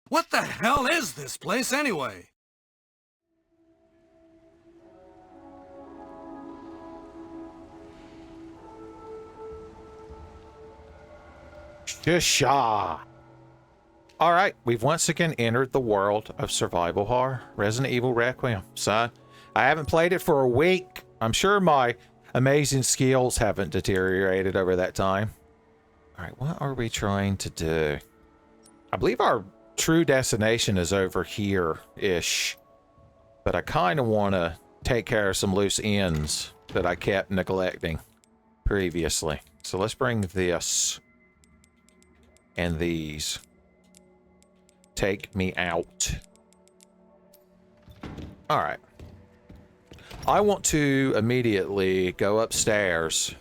What the hell is this place anyway? Shusha. All right, we've once again entered the world of survival horror, Resident Evil Requiem. Son, I haven't played it for a week. I'm sure my amazing skills haven't deteriorated over that time. All right, what are we trying to do? I believe our true destination is over here-ish, but I kind of want to take care of some loose ends that I kept neglecting previously. So let's bring this and these. Take me out. All right. I want to immediately go upstairs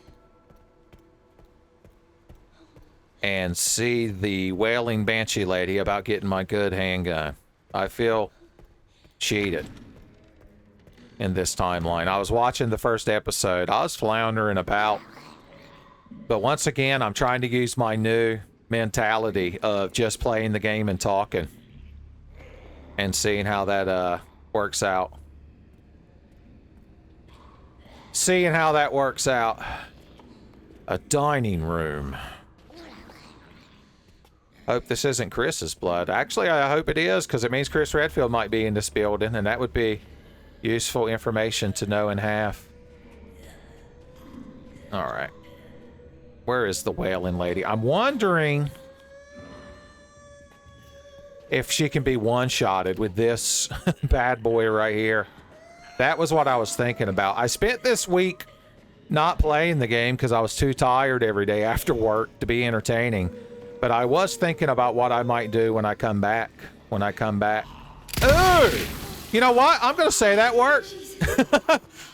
and see the wailing banshee lady about getting my good handgun. I feel cheated in this timeline. I was watching the first episode. I was floundering about. But once again, I'm trying to use my new mentality of just playing the game and talking and seeing how that works out. Seeing how that works out. A dining room. Hope this isn't Chris's blood. Actually, I hope it is, because it means Chris Redfield might be in this building, and that would be useful information to know and have. All right. Where is the wailing lady? I'm wondering if she can be one-shotted with this bad boy right here. That was what I was thinking about. I spent this week not playing the game because I was too tired every day after work to be entertaining. But I was thinking about what I might do when I come back. Ooh! You know what? I'm going to say that worked.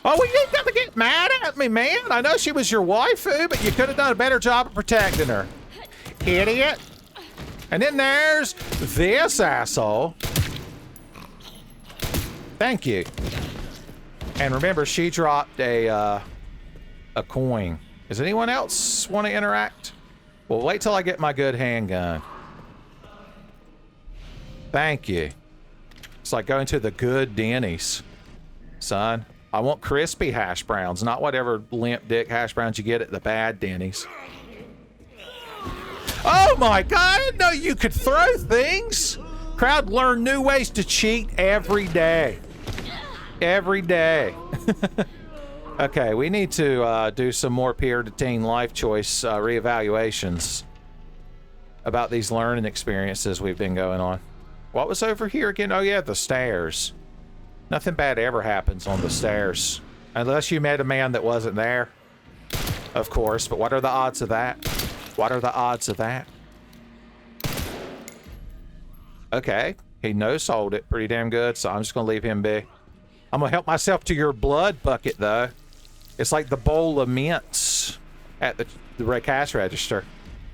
Oh, well, you ain't got to get mad at me, man. I know she was your waifu, but you could have done a better job of protecting her. Idiot. And then there's this asshole. Thank you. And remember, she dropped a coin. Does anyone else want to interact? Well, wait till I get my good handgun. Thank you. It's like going to the good Denny's. Son, I want crispy hash browns, not whatever limp dick hash browns you get at the bad Denny's. Oh my God, I didn't know you could throw things. Crowd learn new ways to cheat every day. Every day. Okay, we need to do some more peer-to-teen life choice reevaluations about these learning experiences we've been going on. What was over here again? Oh yeah, the stairs. Nothing bad ever happens on the stairs. Unless you met a man that wasn't there. Of course, but what are the odds of that? What are the odds of that? Okay, he no-sold it pretty damn good, so I'm just gonna leave him be. I'm gonna help myself to your blood bucket, though. It's like the bowl of mints at the cash register.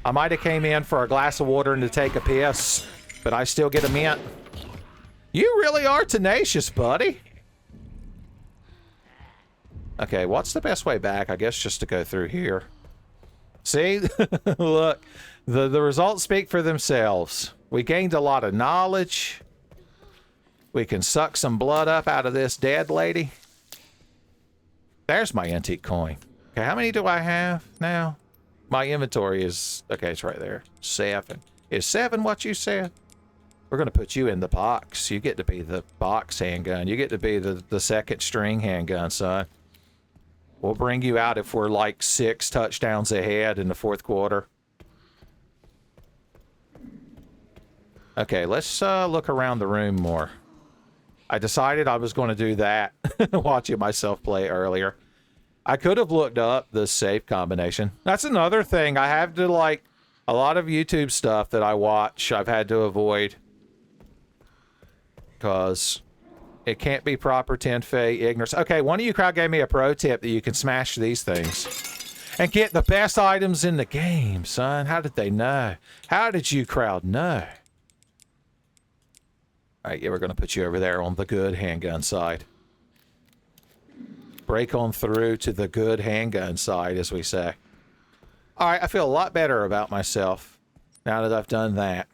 I might have came in for a glass of water and to take a piss, but I still get a mint. You really are tenacious, buddy. Okay, what's the best way back? I guess just to go through here. See? Look, the results speak for themselves. We gained a lot of knowledge. We can suck some blood up out of this dead lady. There's my antique coin. Okay, how many do I have now? My inventory is... Okay, it's right there. 7. Is 7 what you said? We're going to put you in the box. You get to be the box handgun. You get to be the second string handgun, son. We'll bring you out if we're like 6 touchdowns ahead in the fourth quarter. Okay, let's look around the room more. I decided I was going to do that, watching myself play earlier. I could have looked up the save combination. That's another thing. I have to, like, a lot of YouTube stuff that I watch, I've had to avoid. Because it can't be proper Tenfey ignorance. Okay, one of you crowd gave me a pro tip that you can smash these things and get the best items in the game, son. How did they know? How did you crowd know? All right, yeah, we're going to put you over there on the good handgun side. Break on through to the good handgun side, as we say. All right, I feel a lot better about myself now that I've done that.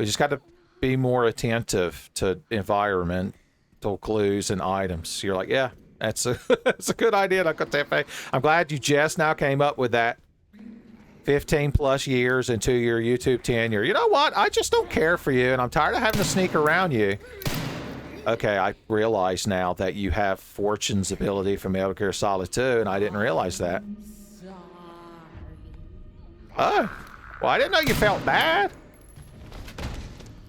We just got to be more attentive to environmental clues and items. You're like, yeah, that's a, that's a good idea, Uncle Tenfey. I'm glad you just now came up with that. 15 plus years into your YouTube tenure. You know what? I just don't care for you, and I'm tired of having to sneak around you. Okay, I realize now that you have Fortune's ability from Metal Gear Solid 2, and I didn't realize that. Oh, well, I didn't know you felt bad.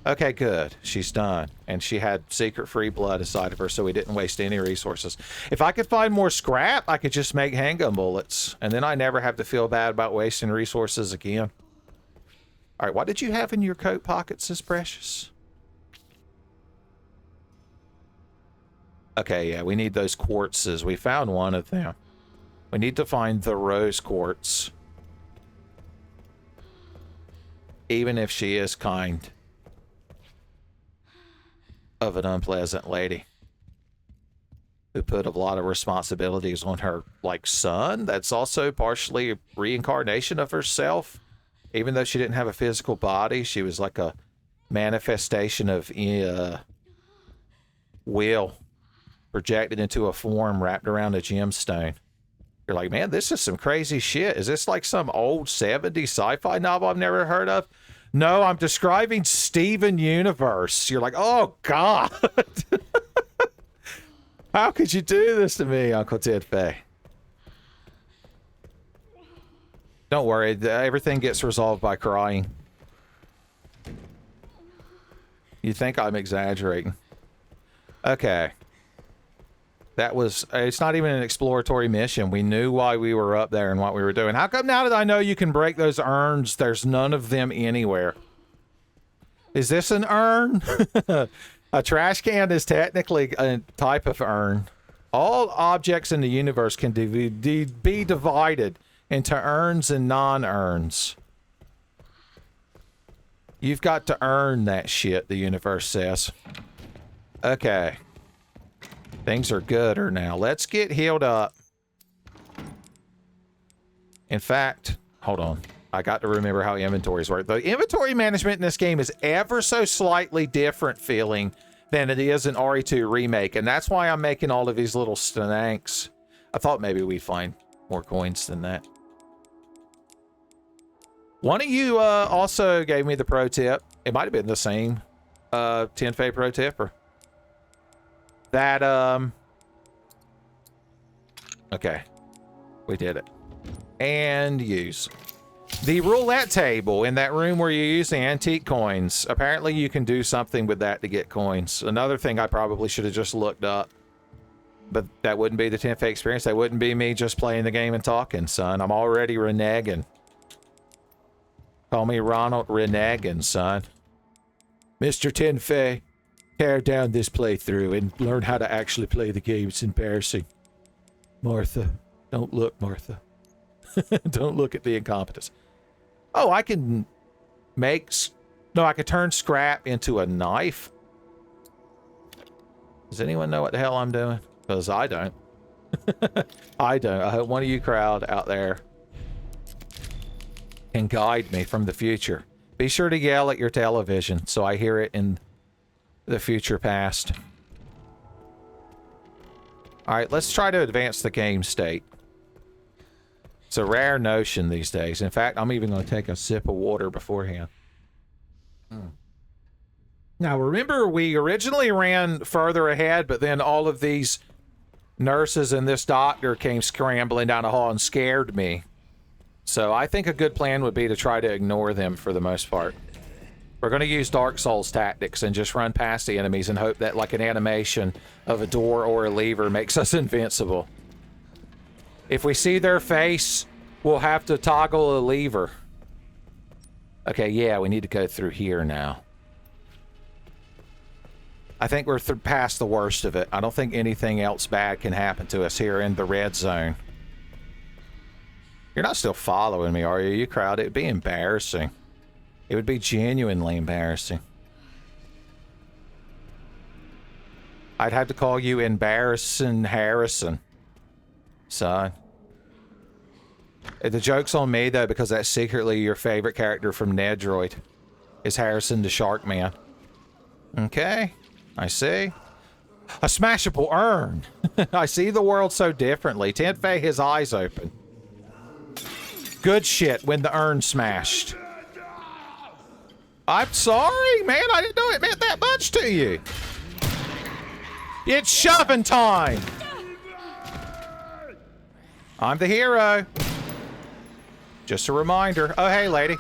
Okay, good. She's done. And she had secret free blood inside of her, so we didn't waste any resources. If I could find more scrap, I could just make handgun bullets. And then I never have to feel bad about wasting resources again. All right, what did you have in your coat pockets as precious? Okay, yeah, we need those quartzes. We found one of them. We need to find the rose quartz. Even if she is kind of an unpleasant lady who put a lot of responsibilities on her, like, son. That's also partially a reincarnation of herself. Even though she didn't have a physical body, she was like a manifestation of will projected into a form wrapped around a gemstone. You're like, man, this is some crazy shit. Is this like some old 70s sci-fi novel I've never heard of? No, I'm describing Steven Universe. You're like, oh, God. How could you do this to me, Uncle Tenfey? Don't worry. Everything gets resolved by crying. You think I'm exaggerating. Okay. That was... It's not even an exploratory mission. We knew why we were up there and what we were doing. How come now that I know you can break those urns, there's none of them anywhere? Is this an urn? A trash can is technically a type of urn. All objects in the universe can be divided into urns and non-urns. You've got to earn that shit, the universe says. Okay. Things are gooder now. Let's get healed up. In fact, hold on. I got to remember how inventories work. The inventory management in this game is ever so slightly different feeling than it is in RE2 Remake, and that's why I'm making all of these little stanks. I thought maybe we'd find more coins than that. One of you also gave me the pro tip. It might have been the same Tenfey pro tip, or that, okay, we did it. And use. The roulette table in that room where you use the antique coins. Apparently you can do something with that to get coins. Another thing I probably should have just looked up. But that wouldn't be the Tenfey experience. That wouldn't be me just playing the game and talking, son. I'm already reneging. Call me Ronald Reneging, son. Mr. Tenfey, tear down this playthrough and learn how to actually play the game. It's embarrassing. Martha. Don't look, Martha. Don't look at the incompetence. Oh, I can make... No, I can turn scrap into a knife. Does anyone know what the hell I'm doing? Because I don't. I don't. I hope one of you crowd out there can guide me from the future. Be sure to yell at your television so I hear it in the future past. Alright, let's try to advance the game state. It's a rare notion these days. In fact, I'm even going to take a sip of water beforehand. Now, remember, we originally ran further ahead, but then all of these nurses and this doctor came scrambling down the hall and scared me. So I think a good plan would be to try to ignore them for the most part. We're going to use Dark Souls tactics and just run past the enemies and hope that, like, an animation of a door or a lever makes us invincible. If we see their face, we'll have to toggle a lever. Okay, yeah, we need to go through here now. I think we're past the worst of it. I don't think anything else bad can happen to us here in the red zone. You're not still following me, are you? You crowd. It'd be embarrassing. It would be genuinely embarrassing. I'd have to call you Embarrassing Harrison, son. The joke's on me, though, because that's secretly your favorite character from Nedroid. is Harrison the Shark Man. Okay, I see. A smashable urn. I see the world so differently. Tenfey, his eyes open. Good shit when the urn smashed. I'm sorry, man. I didn't know it meant that much to you. It's shoving time. I'm the hero. Just a reminder. Oh, hey, lady.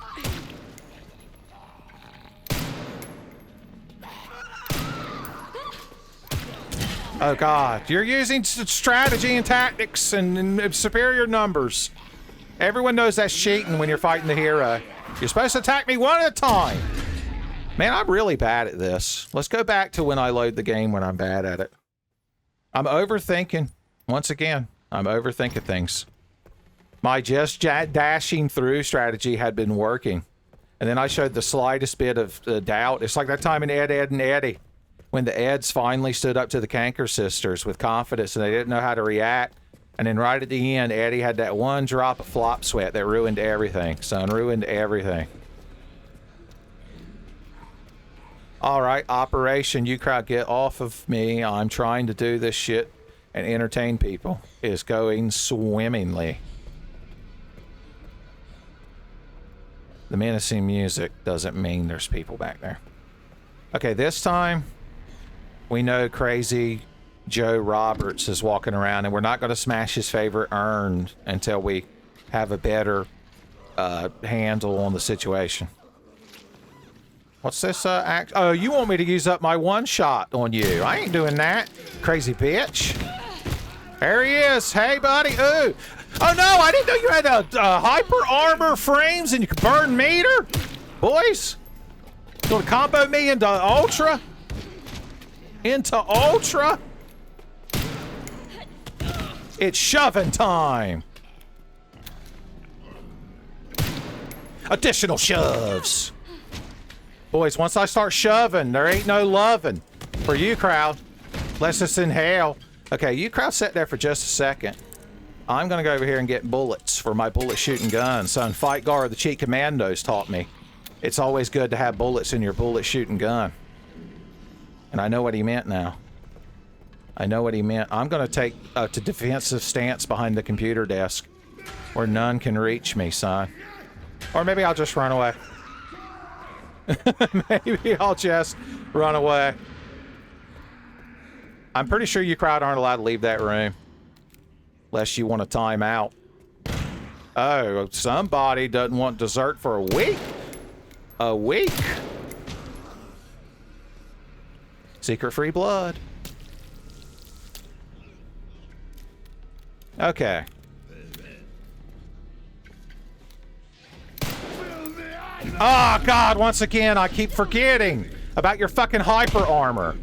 Oh, God. You're using strategy and tactics and superior numbers. Everyone knows that's cheating when you're fighting the hero. You're supposed to attack me one at a time. Man, I'm really bad at this. Let's go back to when I load the game when I'm bad at it. I'm overthinking. Once again, I'm overthinking things. My just dashing through strategy had been working. And then I showed the slightest bit of doubt. It's like that time in Ed, Ed, and Eddie, when the Eds finally stood up to the Canker sisters with confidence and they didn't know how to react. And then right at the end, Eddie had that one drop of flop sweat that ruined everything, son. Ruined everything. All right, Operation You Crowd, get off of me. I'm trying to do this shit and entertain people. It's going swimmingly. The menacing music doesn't mean there's people back there. Okay, this time we know Crazy Joe Roberts is walking around, and we're not going to smash his favorite urn until we have a better handle on the situation. What's this act? Oh, you want me to use up my one shot on you? I ain't doing that, crazy bitch. There he is. Hey, buddy. Ooh. Oh, no, I didn't know you had a hyper armor frames and you could burn meter. Boys, you want to combo me into Ultra? Into Ultra? It's shoving time. Additional shoves. Boys, once I start shoving, there ain't no loving for you, crowd. Let's just inhale. Okay, you crowd sit there for just a second. I'm gonna go over here and get bullets for my bullet shooting gun. Son, Fight Guard, the Cheat Commandos taught me. It's always good to have bullets in your bullet shooting gun. And I know what he meant now. I know what he meant. I'm gonna take a defensive stance behind the computer desk where none can reach me, son. Or maybe I'll just run away. Maybe I'll just run away. I'm pretty sure you crowd aren't allowed to leave that room. Unless you want a timeout. Oh, somebody doesn't want dessert for a week? A week? Secret free blood. Okay. Oh, God, once again, I keep forgetting about your fucking hyper armor.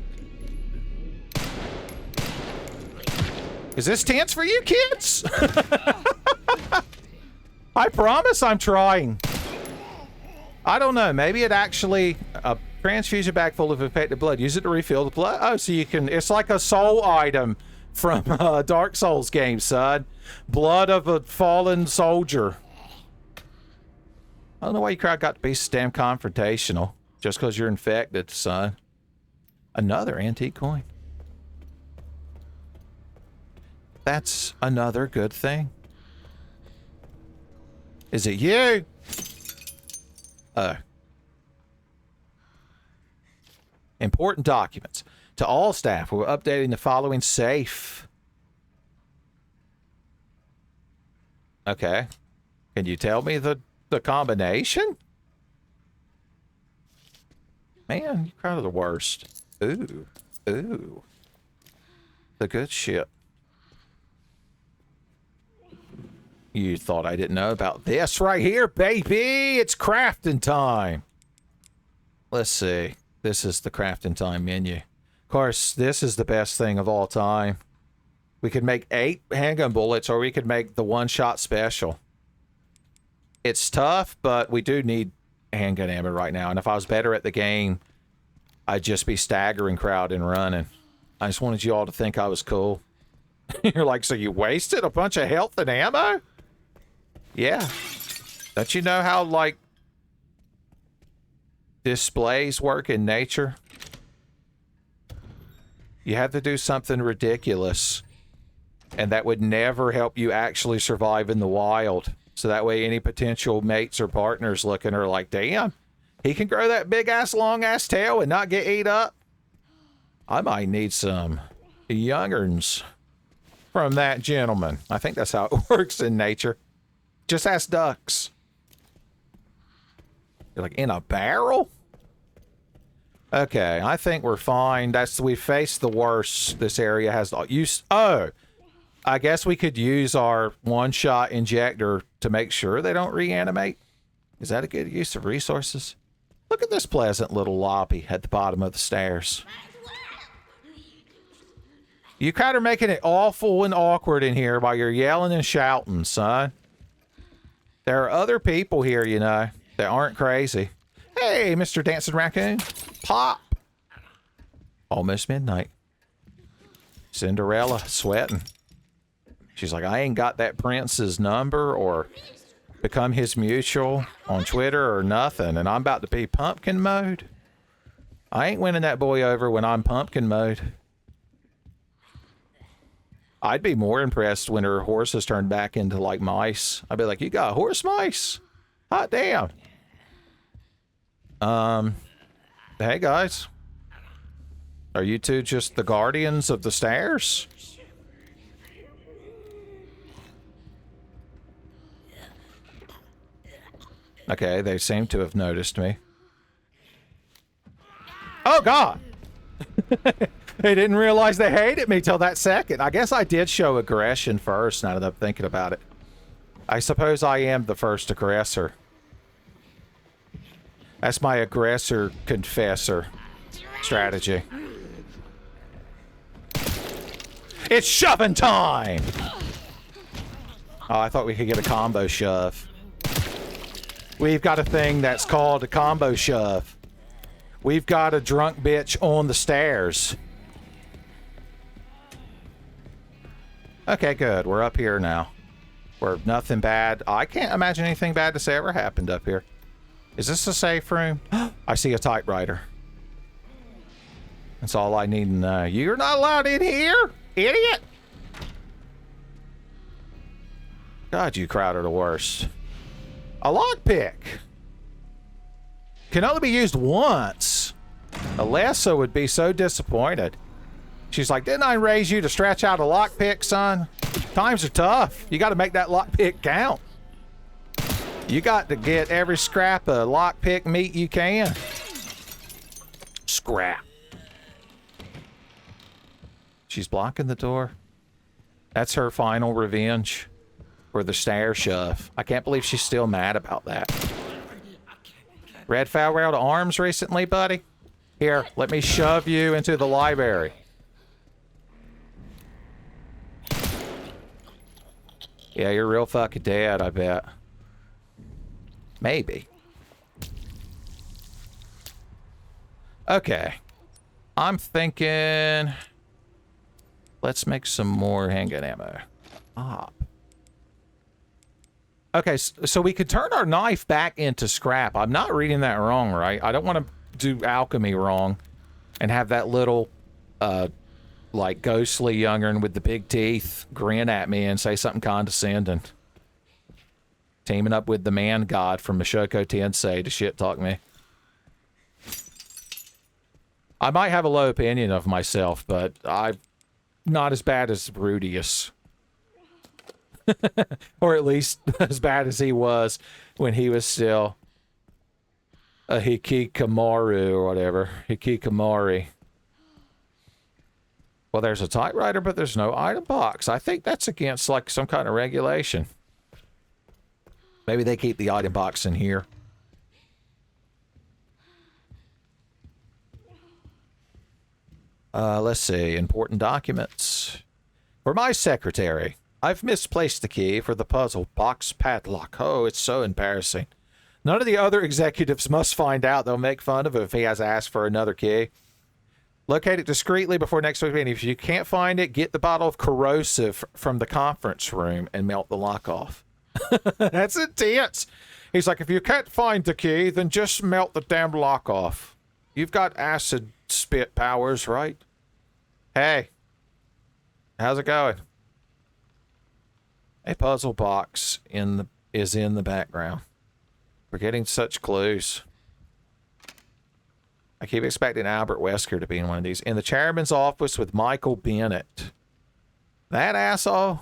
Is this tense for you kids? I promise I'm trying. I don't know. Maybe it actually... A transfusion bag full of infected blood. Use it to refill the blood. Oh, so you can... It's like a soul item from Dark Souls game, son. Blood of a fallen soldier. I don't know why you crowd got to be so damn confrontational. Just because you're infected, son. Another antique coin. That's another good thing. Is it you? Important documents. To all staff, we're updating the following safe. Okay. Can you tell me the combination? Man, you crowd are the worst. Ooh. Ooh. The good shit. You thought I didn't know about this right here, baby. It's crafting time. Let's see. This is the crafting time menu. Of course, this is the best thing of all time. We could make 8 handgun bullets, or we could make the one-shot special. It's tough, but we do need handgun ammo right now. And if I was better at the game, I'd just be staggering crowd and running. I just wanted you all to think I was cool. You're like, so you wasted a bunch of health and ammo? Yeah. Don't you know how, like... displays work in nature, you have to do something ridiculous. And that would never help you actually survive in the wild. So that way any potential mates or partners looking are like, damn, he can grow that big ass, long ass tail and not get ate up. I might need some youngerns from that gentleman. I think that's how it works in nature. Just ask ducks. You're like, in a barrel? Okay, I think we're fine. We faced the worst. This area has use. Oh, I guess we could use our one-shot injector to make sure they don't reanimate. Is that a good use of resources? Look at this pleasant little lobby at the bottom of the stairs. You kind of making it awful and awkward in here while you're yelling and shouting, son. There are other people here, you know, that aren't crazy. Hey, Mr. Dancing Raccoon. Pop. Almost midnight. Cinderella sweating. She's like, I ain't got that prince's number or become his mutual on Twitter or nothing, and I'm about to be pumpkin mode. I ain't winning that boy over when I'm pumpkin mode. I'd be more impressed when her horses turned back into like mice. I'd be like, you got horse mice? Hot damn. Hey guys. Are you two just the guardians of the stairs? Okay, they seem to have noticed me. Oh God! They didn't realize they hated me till that second. I guess I did show aggression first, now that I'm thinking about it. I suppose I am the first aggressor. That's my aggressor confessor strategy. It's shoving time! Oh, I thought we could get a combo shove. We've got a thing that's called a combo shove. We've got a drunk bitch on the stairs. Okay, good. We're up here now. Where nothing bad. I can't imagine anything bad to say ever happened up here. Is this a safe room? I see a typewriter. That's all I need to know. You're not allowed in here, idiot! God, you crowd are the worst. A lockpick can only be used once. Alessa would be so disappointed. She's like, didn't I raise you to stretch out a lockpick, son? Times are tough. You got to make that lockpick count. You got to get every scrap of lockpick meat you can. Scrap. She's blocking the door. That's her final revenge for the stair shove. I can't believe she's still mad about that. Red foul rail to arms recently, buddy? Here, let me shove you into the library. Yeah, you're real fucking dead, I bet. Maybe. Okay. I'm thinking... Let's make some more handgun ammo. Ah. Okay, so we could turn our knife back into scrap. I'm not reading that wrong, right? I don't want to do alchemy wrong and have that little, like, ghostly young'un with the big teeth grin at me and say something condescending. Teaming up with the man god from Mashoko Tensei to shit-talk me. I might have a low opinion of myself, but I'm not as bad as Rudius. Or at least as bad as he was when he was still a Hikikamaru or whatever. Hikikamori. Well, there's a typewriter, but there's no item box. I think that's against, like, some kind of regulation. Maybe they keep the item box in here. Let's see. Important documents. For my secretary, I've misplaced the key for the puzzle box padlock. Oh, it's so embarrassing. None of the other executives must find out. They'll make fun of him if he has asked for another key. Locate it discreetly before next week's meeting. If you can't find it, get the bottle of corrosive from the conference room and melt the lock off. That's intense. He's like, if you can't find the key, then just melt the damn lock off. You've got acid spit powers, right? Hey. How's it going? A puzzle box is in the background. We're getting such clues. I keep expecting Albert Wesker to be in one of these. In the chairman's office with Michael Bennett. That asshole?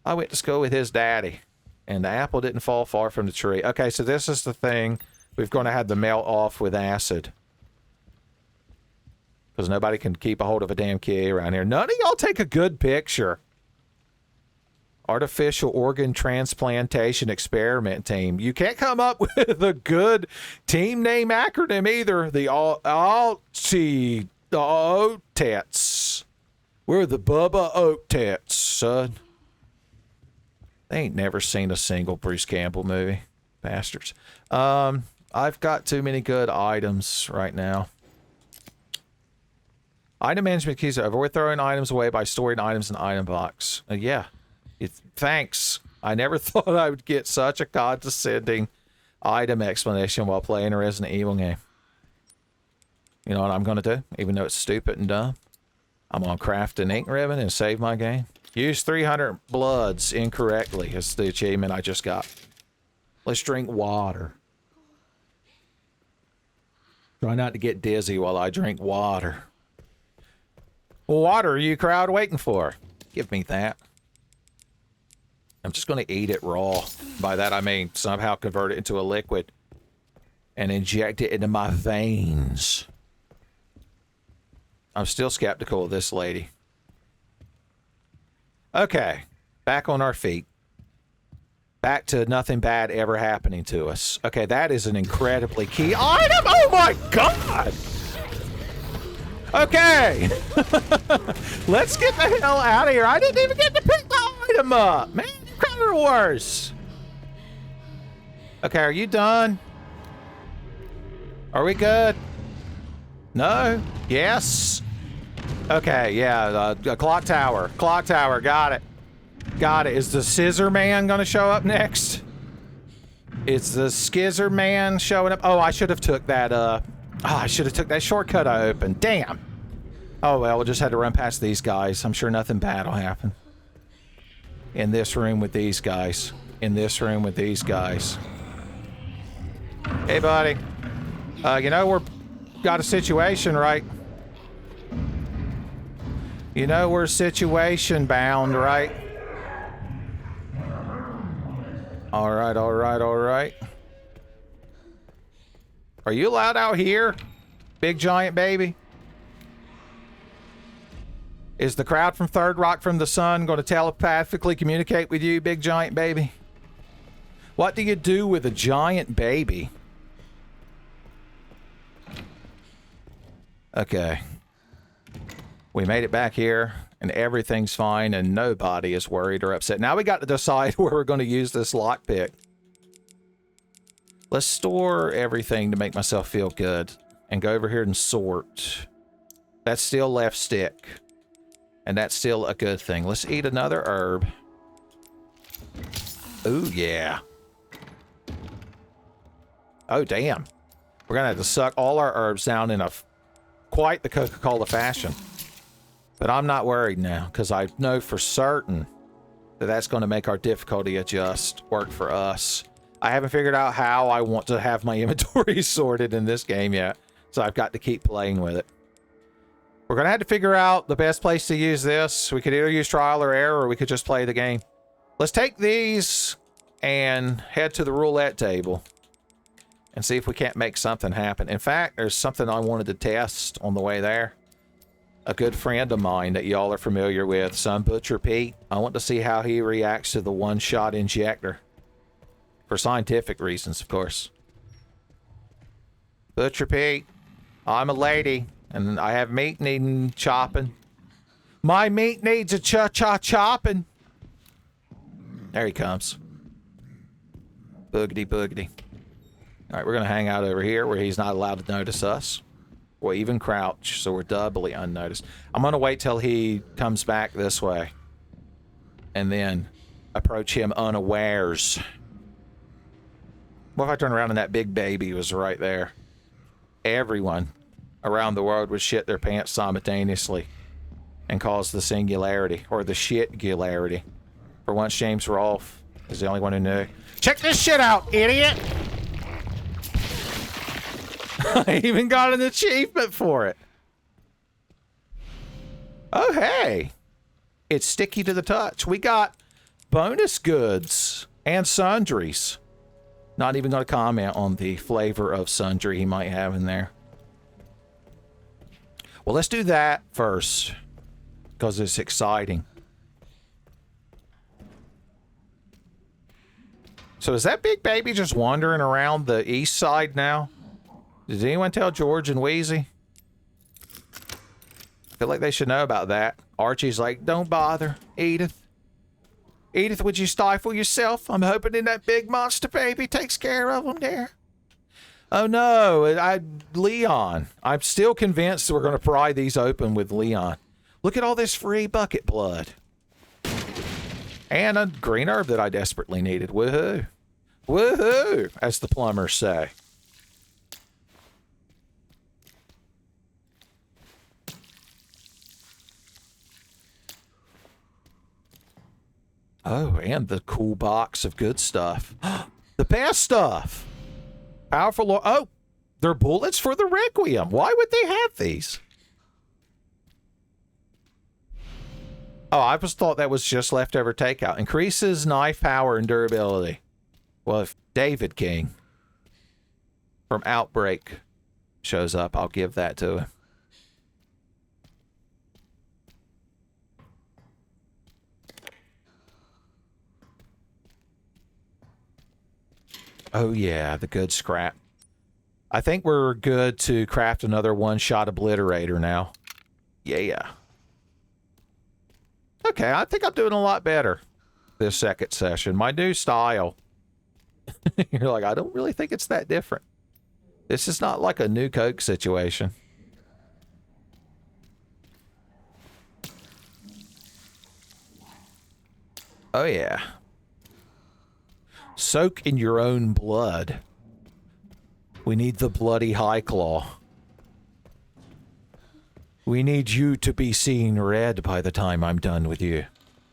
I went to school with his daddy. And the apple didn't fall far from the tree. Okay, so this is the thing. We're going to have the melt off with acid. Because nobody can keep a hold of a damn key around here. None of y'all take a good picture. Artificial organ transplantation experiment team. You can't come up with a good team name acronym either. The OTETs. We're the Bubba OTETs, son. They ain't never seen a single Bruce Campbell movie. Bastards. I've got too many good items right now. Item management keys are over. We're throwing items away by storing items in the item box. Yeah. Thanks. I never thought I would get such a condescending item explanation while playing a Resident Evil game. You know what I'm going to do? Even though it's stupid and dumb. I'm going to craft an ink ribbon and save my game. Use 300 bloods incorrectly is the achievement I just got. Let's drink water. Try not to get dizzy while I drink water. What are you crowd waiting for? Give me that. I'm just going to eat it raw. By that I mean somehow convert it into a liquid and inject it into my veins. I'm still skeptical of this lady. Okay, back on our feet. Back to nothing bad ever happening to us. Okay, that is an incredibly key item. Oh my god! Okay. Let's get the hell out of here. I didn't even get to pick the item up. Man, you kind of worse. Okay, are you done? Are we good? No? Yes? Okay, yeah, clock tower. Clock tower, got it. Got it. Is the scissor man gonna show up next? Is the skizzer man showing up? Oh, I should have took that, I should have took that shortcut I opened. Damn. Oh, well, we'll just have to run past these guys. I'm sure nothing bad will happen. In this room with these guys. In this room with these guys. Hey, buddy. You know, we're got a situation, right? You know, we're situation bound, right? All right, all right, all right. Are you allowed out here, big giant baby? Is the crowd from Third Rock from the Sun going to telepathically communicate with you, big giant baby? What do you do with a giant baby? Okay. We made it back here, and everything's fine, and nobody is worried or upset. Now we got to decide where we're going to use this lockpick. Let's store everything to make myself feel good, and go over here and sort. That's still left stick, and that's still a good thing. Let's eat another herb. Ooh, yeah. Oh, damn. We're going to have to suck all our herbs down in quite the Coca-Cola fashion. But I'm not worried now, because I know for certain that that's going to make our difficulty adjust work for us. I haven't figured out how I want to have my inventory sorted in this game yet, so I've got to keep playing with it. We're going to have to figure out the best place to use this. We could either use trial or error, or we could just play the game. Let's take these and head to the roulette table and see if we can't make something happen. In fact, there's something I wanted to test on the way there. A good friend of mine that y'all are familiar with, Son Butcher Pete. I want to see how he reacts to the one-shot injector. For scientific reasons, of course. Butcher Pete, I'm a lady, and I have meat needing chopping. My meat needs a chopping. There he comes. Boogity boogity. All right, we're going to hang out over here where he's not allowed to notice us. Or even crouch, so we're doubly unnoticed. I'm going to wait till he comes back this way. And then approach him unawares. What if I turn around and that big baby was right there? Everyone around the world would shit their pants simultaneously and cause the singularity, or the shit-gularity. For once, James Rolfe is the only one who knew. Check this shit out, idiot! I even got an achievement for it. Oh, hey. It's sticky to the touch. We got bonus goods and sundries. Not even going to comment on the flavor of sundry he might have in there. Well, let's do that first, because it's exciting. So is that big baby just wandering around the east side now? Did anyone tell George and Wheezy? I feel like they should know about that. Archie's like, don't bother, Edith. Edith, would you stifle yourself? I'm hoping that big monster baby takes care of him there. Oh no, Leon. I'm still convinced we're going to pry these open with Leon. Look at all this free bucket blood. And a green herb that I desperately needed. Woohoo. Woohoo, as the plumbers say. Oh, and the cool box of good stuff. The best stuff. Powerful. Oh, they're bullets for the Requiem. Why would they have these? Oh, I just thought that was just leftover takeout. Increases knife power and durability. Well, if David King from Outbreak shows up, I'll give that to him. Oh yeah, the good scrap. I think we're good to craft another one-shot obliterator now. Yeah. Okay, I think I'm doing a lot better this second session. My new style. You're like, I don't really think it's that different. This is not like a new Coke situation. Oh yeah. Soak in your own blood. We need the bloody high claw. We need you to be seen red by the time I'm done with you.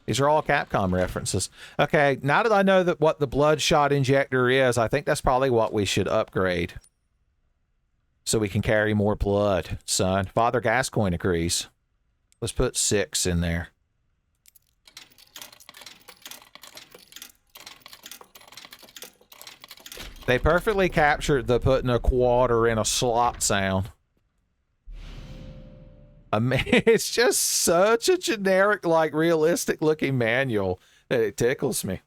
These are all Capcom references. Okay, now that I know that what the bloodshot injector is, I think that's probably what we should upgrade. So we can carry more blood, son. Father Gascoigne agrees. Let's put 6 in there. They perfectly captured the putting a quarter in a slot sound. I mean, it's just such a generic, like, realistic-looking manual that it tickles me.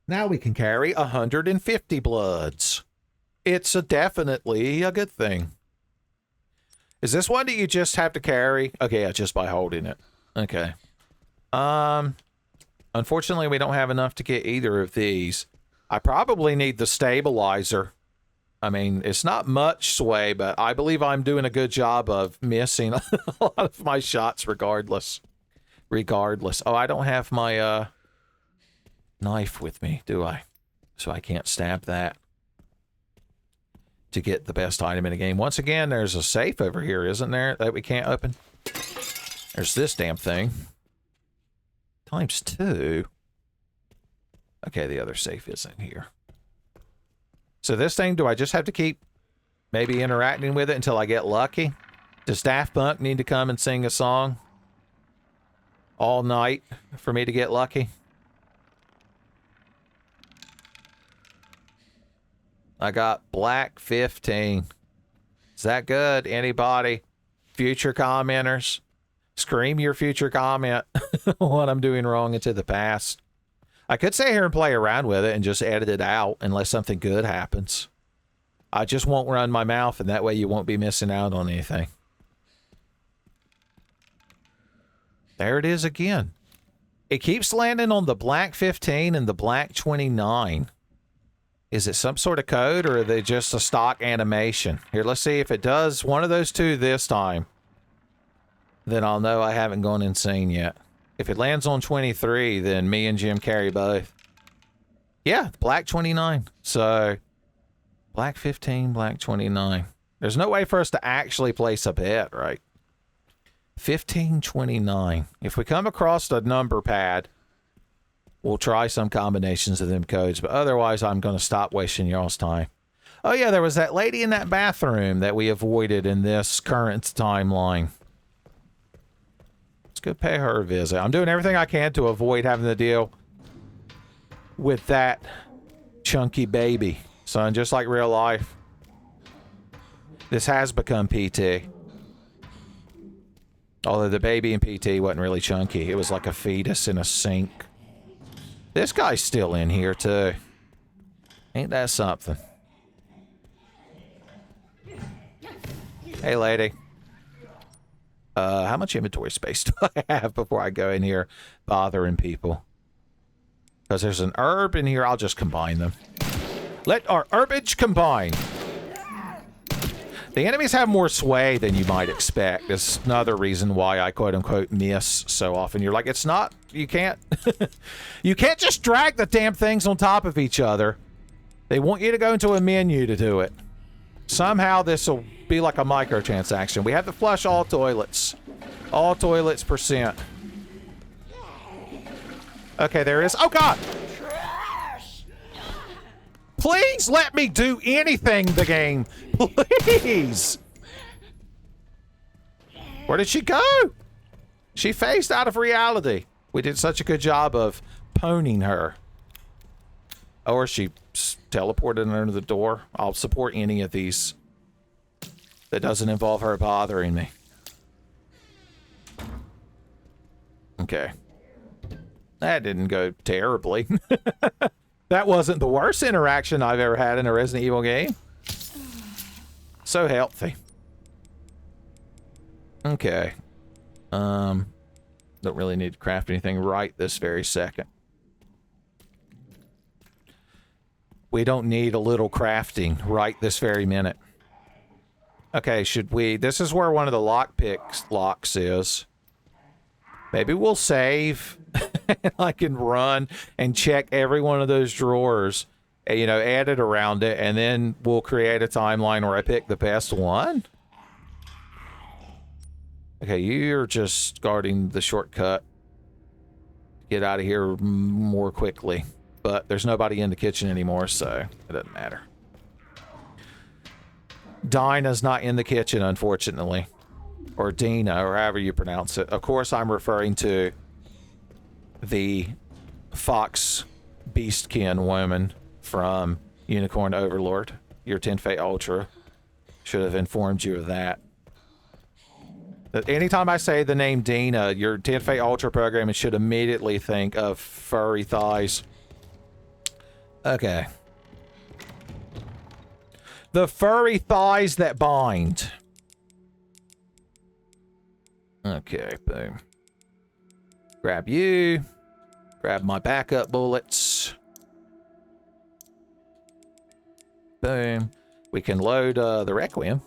Now we can carry 150 bloods. It's definitely a good thing. Is this one that you just have to carry? Okay, yeah, just by holding it. Okay. Unfortunately, we don't have enough to get either of these. I probably need the stabilizer. I mean, it's not much sway, but I believe I'm doing a good job of missing a lot of my shots regardless. Oh, I don't have my knife with me, do I? So I can't stab that to get the best item in the game. Once again, there's a safe over here, isn't there, that we can't open? There's this damn thing. ×2. Okay, the other safe isn't here. So this thing, do I just have to keep maybe interacting with it until I get lucky? Does Daft Punk need to come and sing a song all night for me to get lucky? I got black 15. Is that good? Anybody? Future commenters? Scream your future comment what I'm doing wrong into the past. I could sit here and play around with it and just edit it out unless something good happens. I just won't run my mouth, and that way you won't be missing out on anything. There it is again. It keeps landing on the black 15 and the black 29. Is it some sort of code, or are they just a stock animation? Here, let's see if it does one of those two this time. Then I'll know I haven't gone insane yet. If it lands on 23, then me and Jim carry both. Yeah, black 29. So, black 15, black 29. There's no way for us to actually place a bet, right? 1529. If we come across the number pad, we'll try some combinations of them codes, but otherwise I'm going to stop wasting y'all's time. Oh yeah, there was that lady in that bathroom that we avoided in this current timeline. Let's go pay her a visit. I'm doing everything I can to avoid having to deal with that chunky baby. Son, just like real life, this has become PT. Although the baby in PT wasn't really chunky. It was like a fetus in a sink. This guy's still in here, too. Ain't that something? Hey, lady. How much inventory space do I have before I go in here bothering people? Because there's an herb in here. I'll just combine them. Let our herbage combine. The enemies have more sway than you might expect. That's another reason why I quote-unquote miss so often. You're like, it's not... You can't... you can't just drag the damn things on top of each other. They want you to go into a menu to do it. Somehow this will be like a microtransaction. We have to flush all toilets. All toilets %. Okay, there is... Oh, God! Please let me do anything, the game. Please. Where did she go? She phased out of reality. We did such a good job of poning her. Or she teleported under the door. I'll support any of these that doesn't involve her bothering me. Okay. That didn't go terribly. That wasn't the worst interaction I've ever had in a Resident Evil game. So healthy. Okay. Don't really need to craft anything right this very second. We don't need a little crafting right this very minute. Okay, should we... This is where one of the lockpicks locks is. Maybe we'll save... I can run and check every one of those drawers, you know, add it around it, and then we'll create a timeline where I pick the best one. Okay, you're just guarding the shortcut. Get out of here more quickly. But there's nobody in the kitchen anymore, so it doesn't matter. Dinah's not in the kitchen, unfortunately. Or Dinah, or however you pronounce it. Of course, I'm referring to the fox beastkin woman from Unicorn Overlord. Your Tenfey Ultra should have informed you of that. Anytime I say the name Dinah, your Tenfey Ultra program should immediately think of furry thighs. Okay. The furry thighs that bind. Okay, boom. Grab you. Grab my backup bullets. Boom. We can load the Requiem.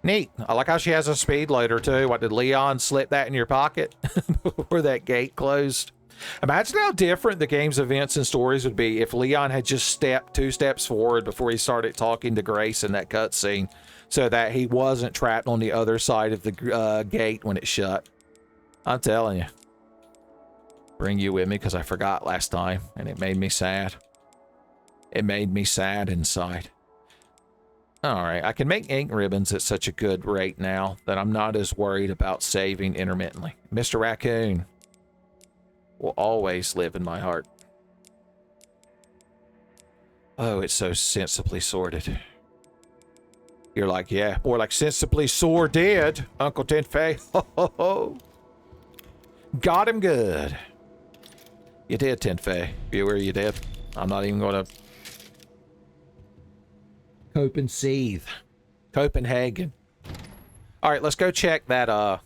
Neat. I like how she has a speed loader too. What, did Leon slip that in your pocket before that gate closed? Imagine how different the game's events and stories would be if Leon had just stepped 2 steps forward before he started talking to Grace in that cutscene, so that he wasn't trapped on the other side of the gate when it shut. I'm telling you. Bring you with me because I forgot last time, and it made me sad. It made me sad inside. Alright, I can make ink ribbons at such a good rate now that I'm not as worried about saving intermittently. Mr. Raccoon will always live in my heart. Oh, it's so sensibly sorted. You're like, yeah, more like sensibly sordid, Uncle Tenfey. Ho, ho, ho. Got him good. You did, Tenfey. Viewer, you did. I'm not even going to... Cope and seethe. Copenhagen. All right, let's go check that,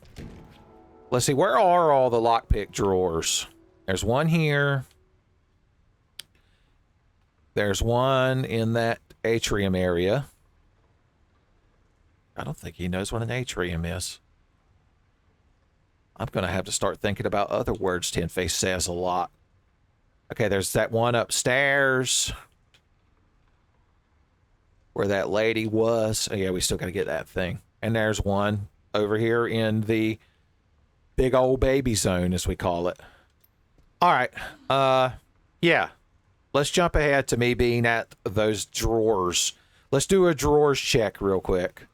let's see, where are all the lockpick drawers? There's one here. There's one in that atrium area. I don't think he knows what an atrium is. I'm going to have to start thinking about other words Tenfey says a lot. Okay, there's that one upstairs where that lady was. Oh, yeah, we still got to get that thing. And there's one over here in the big old baby zone, as we call it. All right. Yeah. Let's jump ahead to me being at those drawers. Let's do a drawers check real quick.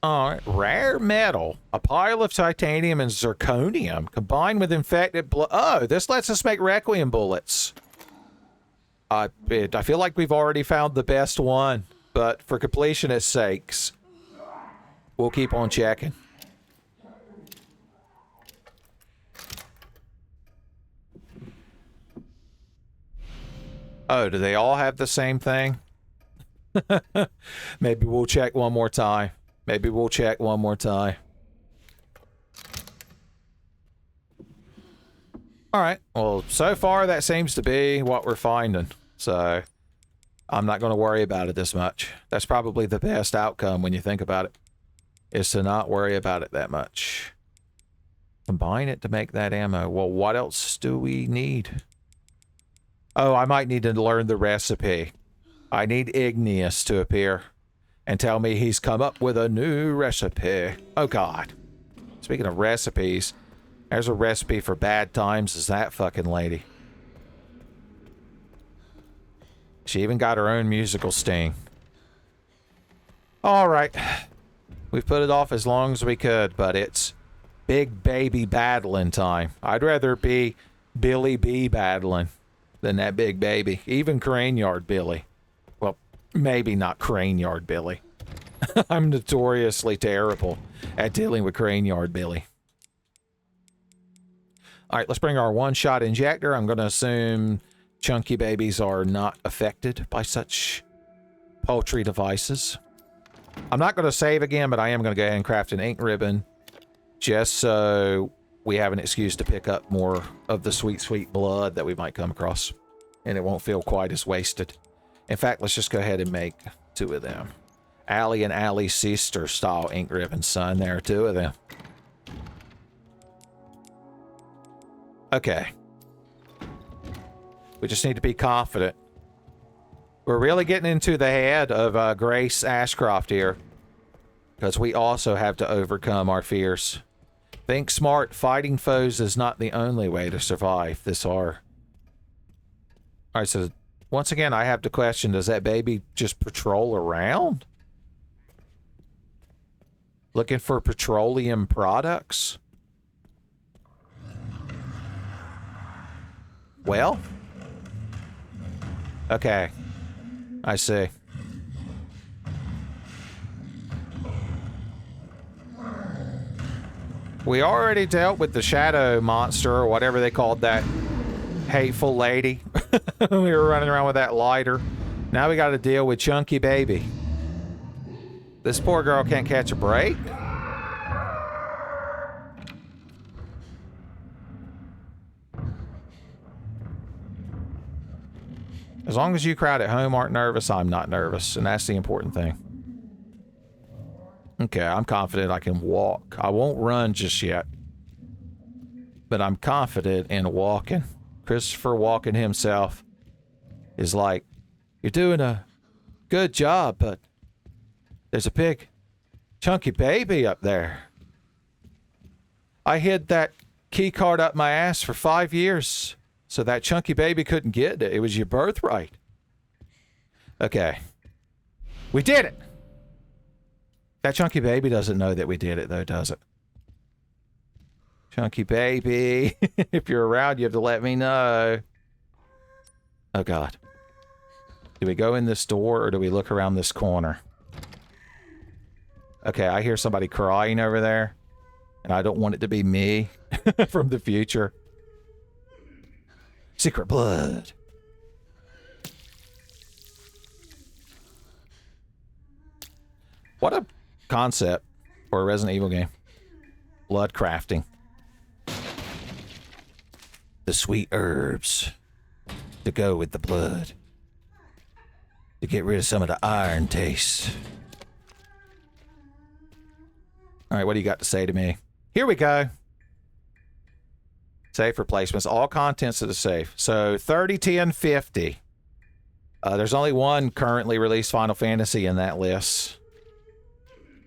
All right, rare metal, a pile of titanium and zirconium combined with infected blood. Oh, this lets us make Requiem bullets. I feel like we've already found the best one, but for completionist sakes, we'll keep on checking. Oh, do they all have the same thing? Maybe we'll check one more time. Maybe we'll check one more time. All right. Well, so far that seems to be what we're finding. So I'm not going to worry about it this much. That's probably the best outcome when you think about it, is to not worry about it that much. Combine it to make that ammo. Well, what else do we need? Oh, I might need to learn the recipe. I need Igneous to appear and tell me he's come up with a new recipe. Oh, God. Speaking of recipes, there's a recipe for bad times as that fucking lady. She even got her own musical sting. All right. We've put it off as long as we could, but it's big baby battling time. I'd rather be Billy B battling than that big baby. Even Crane Yard Billy. Well, maybe not Crane Yard Billy. I'm notoriously terrible at dealing with Crane Yard Billy. All right, let's bring our one-shot injector. I'm going to assume chunky babies are not affected by such paltry devices. I'm not going to save again, but I am going to go ahead and craft an ink ribbon just so we have an excuse to pick up more of the sweet, sweet blood that we might come across, and it won't feel quite as wasted. In fact, let's just go ahead and make 2 of them. Allie and Allie's sister style ink ribbons, son. There are 2 of them. Okay. We just need to be confident. We're really getting into the head of Grace Ashcroft here, because we also have to overcome our fears. Think smart. Fighting foes is not the only way to survive this hard. All right, so once again, I have to question, does that baby just patrol around? Looking for petroleum products? Well? Okay. I see. We already dealt with the shadow monster, or whatever they called that hateful lady. We were running around with that lighter. Now we got to deal with Chunky Baby. This poor girl can't catch a break. As long as you crowd at home aren't nervous, I'm not nervous, and that's the important thing. Okay, I'm confident I can walk. I won't run just yet, but I'm confident in walking. Christopher Walken himself is like, you're doing a good job, but there's a big chunky baby up there. I hid that key card up my ass for 5 years so that chunky baby couldn't get it. It was your birthright. Okay. We did it! That chunky baby doesn't know that we did it, though, does it? Chunky baby, if you're around, you have to let me know. Oh, God. Do we go in this door, or do we look around this corner? Okay, I hear somebody crying over there, and I don't want it to be me from the future. Secret blood. What a concept for a Resident Evil game. Blood crafting. The sweet herbs. to go with the blood. To get rid of some of the iron taste. All right, what do you got to say to me? Here we go. Safe replacements. All contents of the safe. So 30, 10, 50. There's only one currently released Final Fantasy in that list.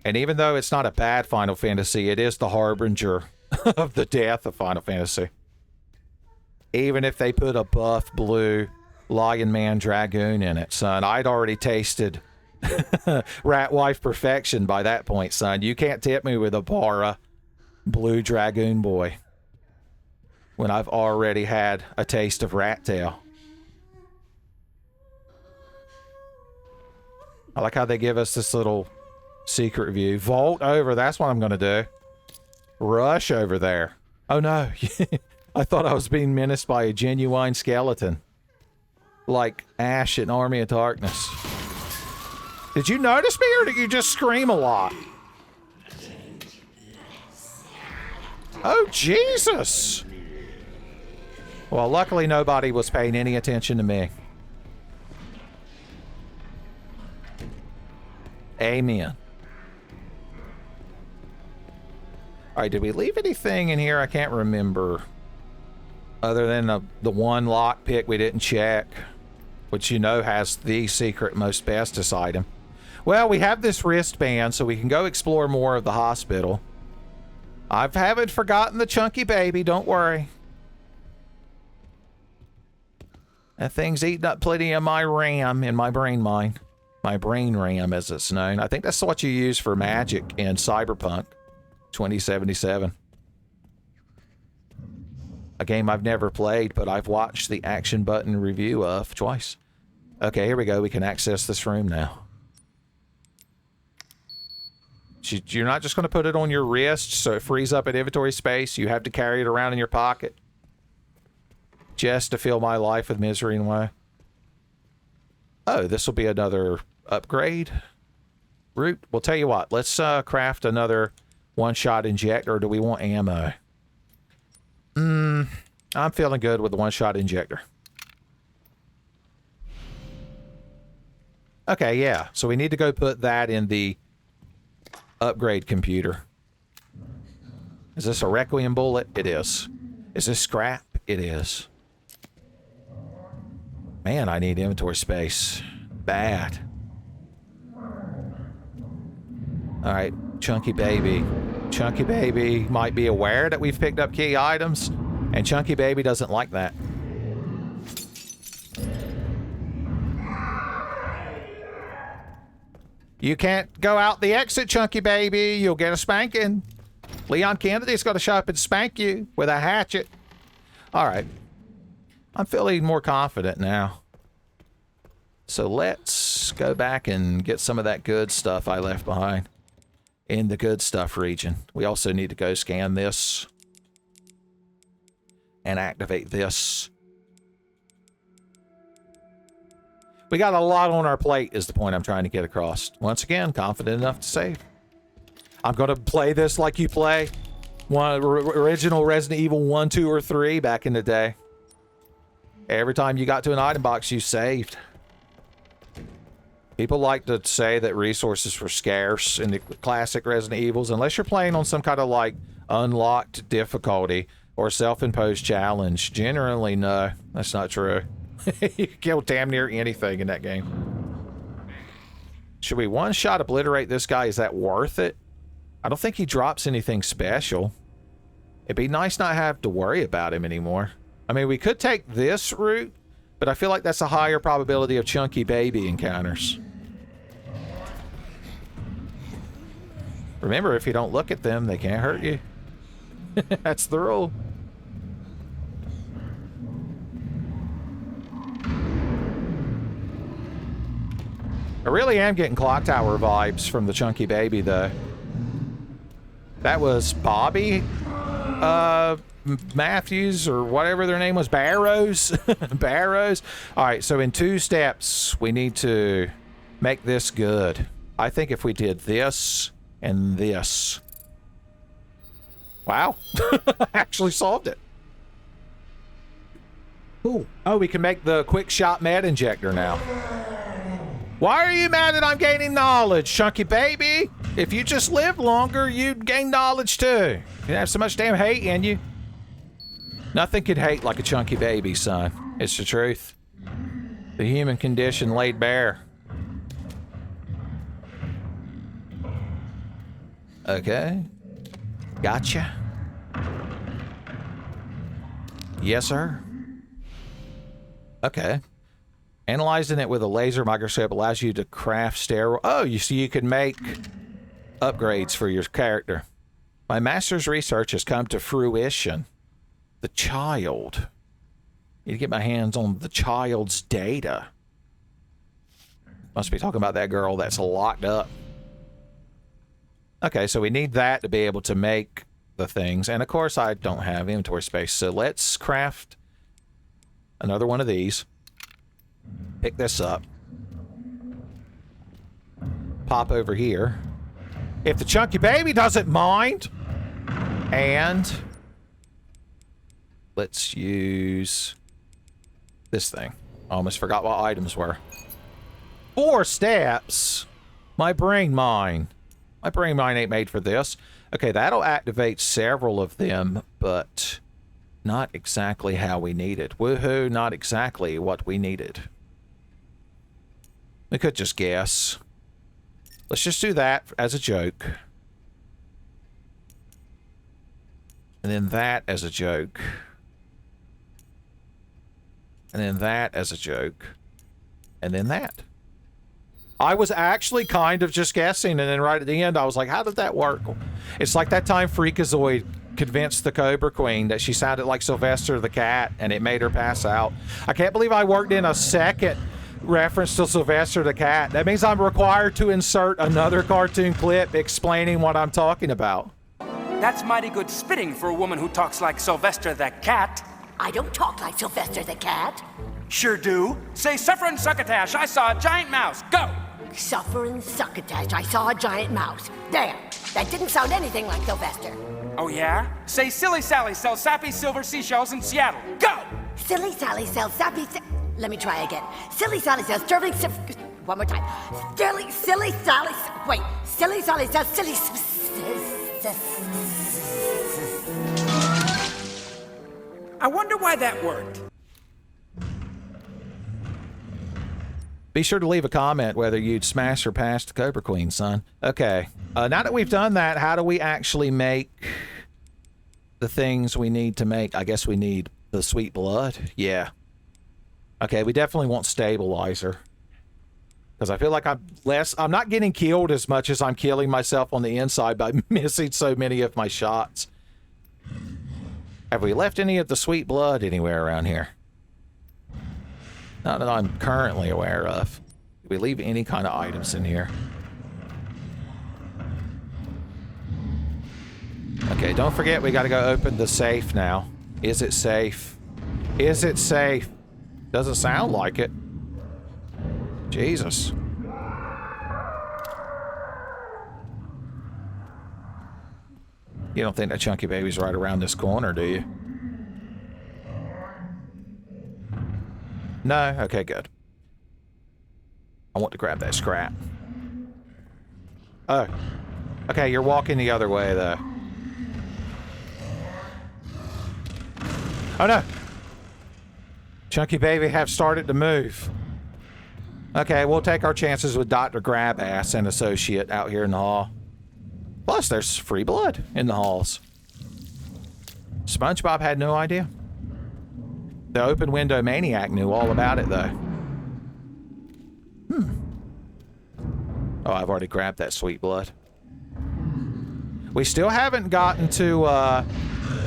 And even though it's not a bad Final Fantasy, it is the harbinger of the death of Final Fantasy. Even if they put a buff blue Lion Man Dragoon in it, son. I'd already tasted Rat Wife perfection by that point, son. You can't tip me with a Bara blue Dragoon boy when I've already had a taste of Rat Tail. I like how they give us this little secret view. Vault over, that's what I'm going to do. Rush over there. Oh no, I thought I was being menaced by a genuine skeleton. Like Ash in Army of Darkness. Did you notice me or did you just scream a lot? Oh, Jesus! Well, luckily nobody was paying any attention to me. Amen. Alright, did we leave anything in here? I can't remember. Other than the one lockpick we didn't check. Which you know has the secret most bestest item. Well, we have this wristband, so we can go explore more of the hospital. I haven't forgotten the chunky baby, don't worry. That thing's eating up plenty of my RAM in my brain mine. My brain RAM, as it's known. I think that's what you use for magic in Cyberpunk 2077. A game I've never played, but I've watched the action button review of twice. Okay, here we go. We can access this room now. You're not just going to put it on your wrist so it frees up an inventory space. You have to carry it around in your pocket. Just to fill my life with misery and woe. Oh, this will be another upgrade route. We'll tell you what. Let's craft another one-shot injector. Or do we want ammo? I'm feeling good with the one-shot injector. Okay, yeah. So we need to go put that in the upgrade computer. Is this a Requiem bullet? It is. Is this scrap? It is. Man, I need inventory space. Bad. Alright, Chunky Baby. Chunky Baby might be aware that we've picked up key items, and Chunky Baby doesn't like that. You can't go out the exit, Chunky Baby. You'll get a spanking. Leon Kennedy's got to show up and spank you with a hatchet. Alright. I'm feeling more confident now. So let's go back and get some of that good stuff I left behind in the good stuff region. We also need to go scan this and activate this. We got a lot on our plate is the point I'm trying to get across. Once again, confident enough to save. I'm going to play this like you play one original Resident Evil 1, 2, or 3 back in the day. Every time you got to an item box, you saved. People like to say that resources were scarce in the classic Resident Evils, unless you're playing on some kind of like unlocked difficulty or self-imposed challenge. Generally, no, that's not true. You can kill damn near anything in that game. Should we one-shot obliterate this guy? Is that worth it? I don't think he drops anything special. It'd be nice not have to worry about him anymore. I mean, we could take this route, but I feel like that's a higher probability of Chunky Baby encounters. Remember, if you don't look at them, they can't hurt you. That's the rule. I really am getting Clock Tower vibes from the Chunky Baby, though. That was Bobby Matthews, or whatever their name was. Barrows. Barrows. All right, so in 2 steps, we need to make this good. I think if we did this and this. Wow. Actually solved it. Cool. Oh, we can make the quick shot med injector now. Why are you mad that I'm gaining knowledge, chunky baby? If you just lived longer, you'd gain knowledge too. You have so much damn hate in you. Nothing could hate like a chunky baby, son. It's the truth. The human condition laid bare. Okay. Gotcha. Yes, sir. Okay. Analyzing it with a laser microscope allows you to craft steroid. Oh, you see, you can make upgrades for your character. My master's research has come to fruition. The child. Need to get my hands on the child's data. Must be talking about that girl that's locked up. Okay, so we need that to be able to make the things. And of course, I don't have inventory space. So let's craft another one of these. Pick this up. Pop over here. If the chunky baby doesn't mind. And let's use this thing. I almost forgot what items were. 4 steps. My brain mine. My brain mine ain't made for this. Okay, that'll activate several of them, but not exactly how we need it. Woohoo, not exactly what we needed. We could just guess. Let's just do that as a joke. And then that as a joke. And then that as a joke. And then that. I was actually kind of just guessing, and then right at the end, I was like, how did that work? It's like that time Freakazoid convinced the Cobra Queen that she sounded like Sylvester the cat, and it made her pass out. I can't believe I worked in a second reference to Sylvester the cat. That means I'm required to insert another cartoon clip explaining what I'm talking about. That's mighty good spitting for a woman who talks like Sylvester the cat. I don't talk like Sylvester the cat. Sure do. Say, suffer and succotash, I saw a giant mouse. Go! Suffer and succotash, I saw a giant mouse. There, that didn't sound anything like Sylvester. Oh, yeah? Say, Silly Sally sells sappy silver seashells in Seattle. Go! Silly Sally sells sappy Let me try again. Silly Sally sells sterling one more time. Silly Sally... Wait. Silly Sally sells silly... I wonder why that worked. Be sure to leave a comment whether you'd smash or pass the Cobra Queen, son. Okay. Now that we've done that, how do we actually make the things we need to make? I guess we need the sweet blood. Yeah. Okay, we definitely want stabilizer. Because I feel like I'm not getting killed as much as I'm killing myself on the inside by missing so many of my shots. Have we left any of the sweet blood anywhere around here? Not that I'm currently aware of. Did we leave any kind of items in here? Okay, don't forget we gotta go open the safe now. Is it safe? Is it safe? Doesn't sound like it. Jesus. You don't think that chunky baby's right around this corner, do you? No? Okay, good. I want to grab that scrap. Oh. Okay, you're walking the other way, though. Oh, no! Chunky baby have started to move. Okay, we'll take our chances with Dr. Grabass and associate out here in the hall. Plus, there's free blood in the halls. SpongeBob had no idea. The open window maniac knew all about it, though. Oh, I've already grabbed that sweet blood. We still haven't gotten to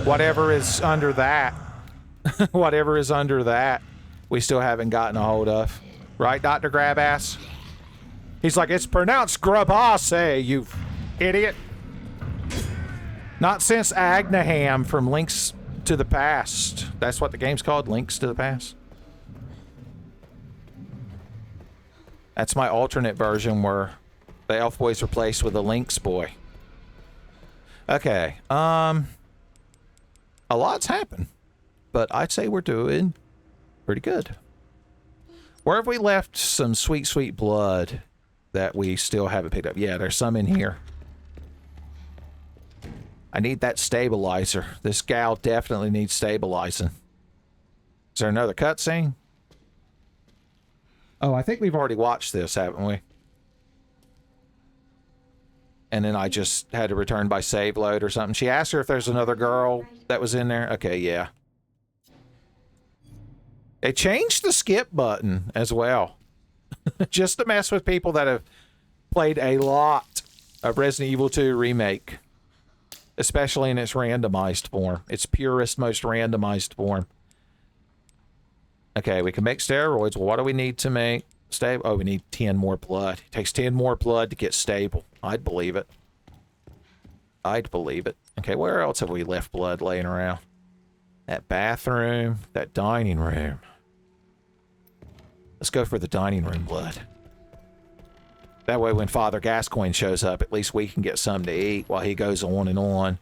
whatever is under that. Whatever is under that, we still haven't gotten a hold of. Right, Dr. Grabass? He's like, it's pronounced Grabasse, you idiot. Not since Agnaham from Links to the Past. That's what the game's called, Links to the Past. That's my alternate version where the elf boy's replaced with a Lynx boy. Okay, a lot's happened, but I'd say we're doing Pretty good. Where have we left some sweet, sweet blood that we still haven't picked up? Yeah, there's some in here. I need that stabilizer. This gal definitely needs stabilizing. Is there another cutscene? Oh, I think we've already watched this, haven't we? And then I just had to return by save load or something. She asked her if there's another girl that was in there. Okay, yeah. They changed the skip button as well. Just to mess with people that have played a lot of Resident Evil 2 Remake. Especially in its randomized form. Its purest, most randomized form. Okay, we can make steroids. Well, what do we need to make stable? Oh, we need 10 more blood. It takes 10 more blood to get stable. I'd believe it. I'd believe it. Okay, where else have we left blood laying around? That bathroom, that dining room. Let's go for the dining room blood. That way when Father Gascoigne shows up, at least we can get something to eat while he goes on and on.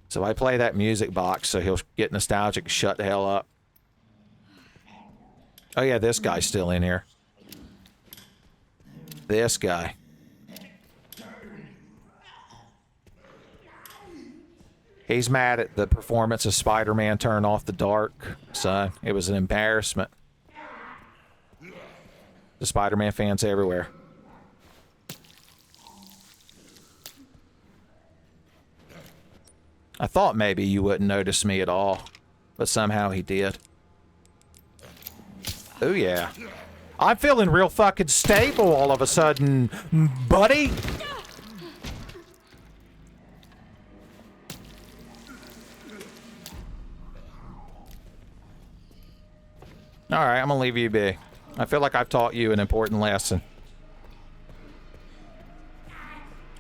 So I play that music box so he'll get nostalgic and shut the hell up. Oh yeah, this guy's still in here. This guy. He's mad at the performance of Spider-Man Turn Off the Dark, son. It was an embarrassment. The Spider-Man fans everywhere. I thought maybe you wouldn't notice me at all, but somehow he did. Oh yeah. I'm feeling real fucking stable all of a sudden, buddy. Alright, I'm gonna leave you be. I feel like I've taught you an important lesson.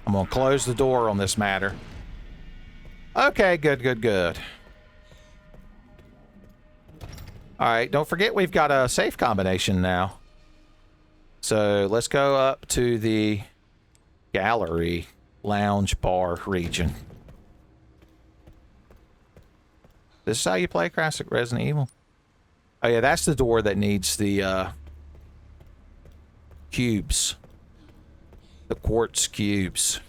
I'm gonna close the door on this matter. Okay, good, good, good. Alright, don't forget we've got a safe combination now. So let's go up to the gallery lounge bar region. This is how you play classic Resident Evil. Oh yeah, that's the door that needs the cubes. The quartz cubes.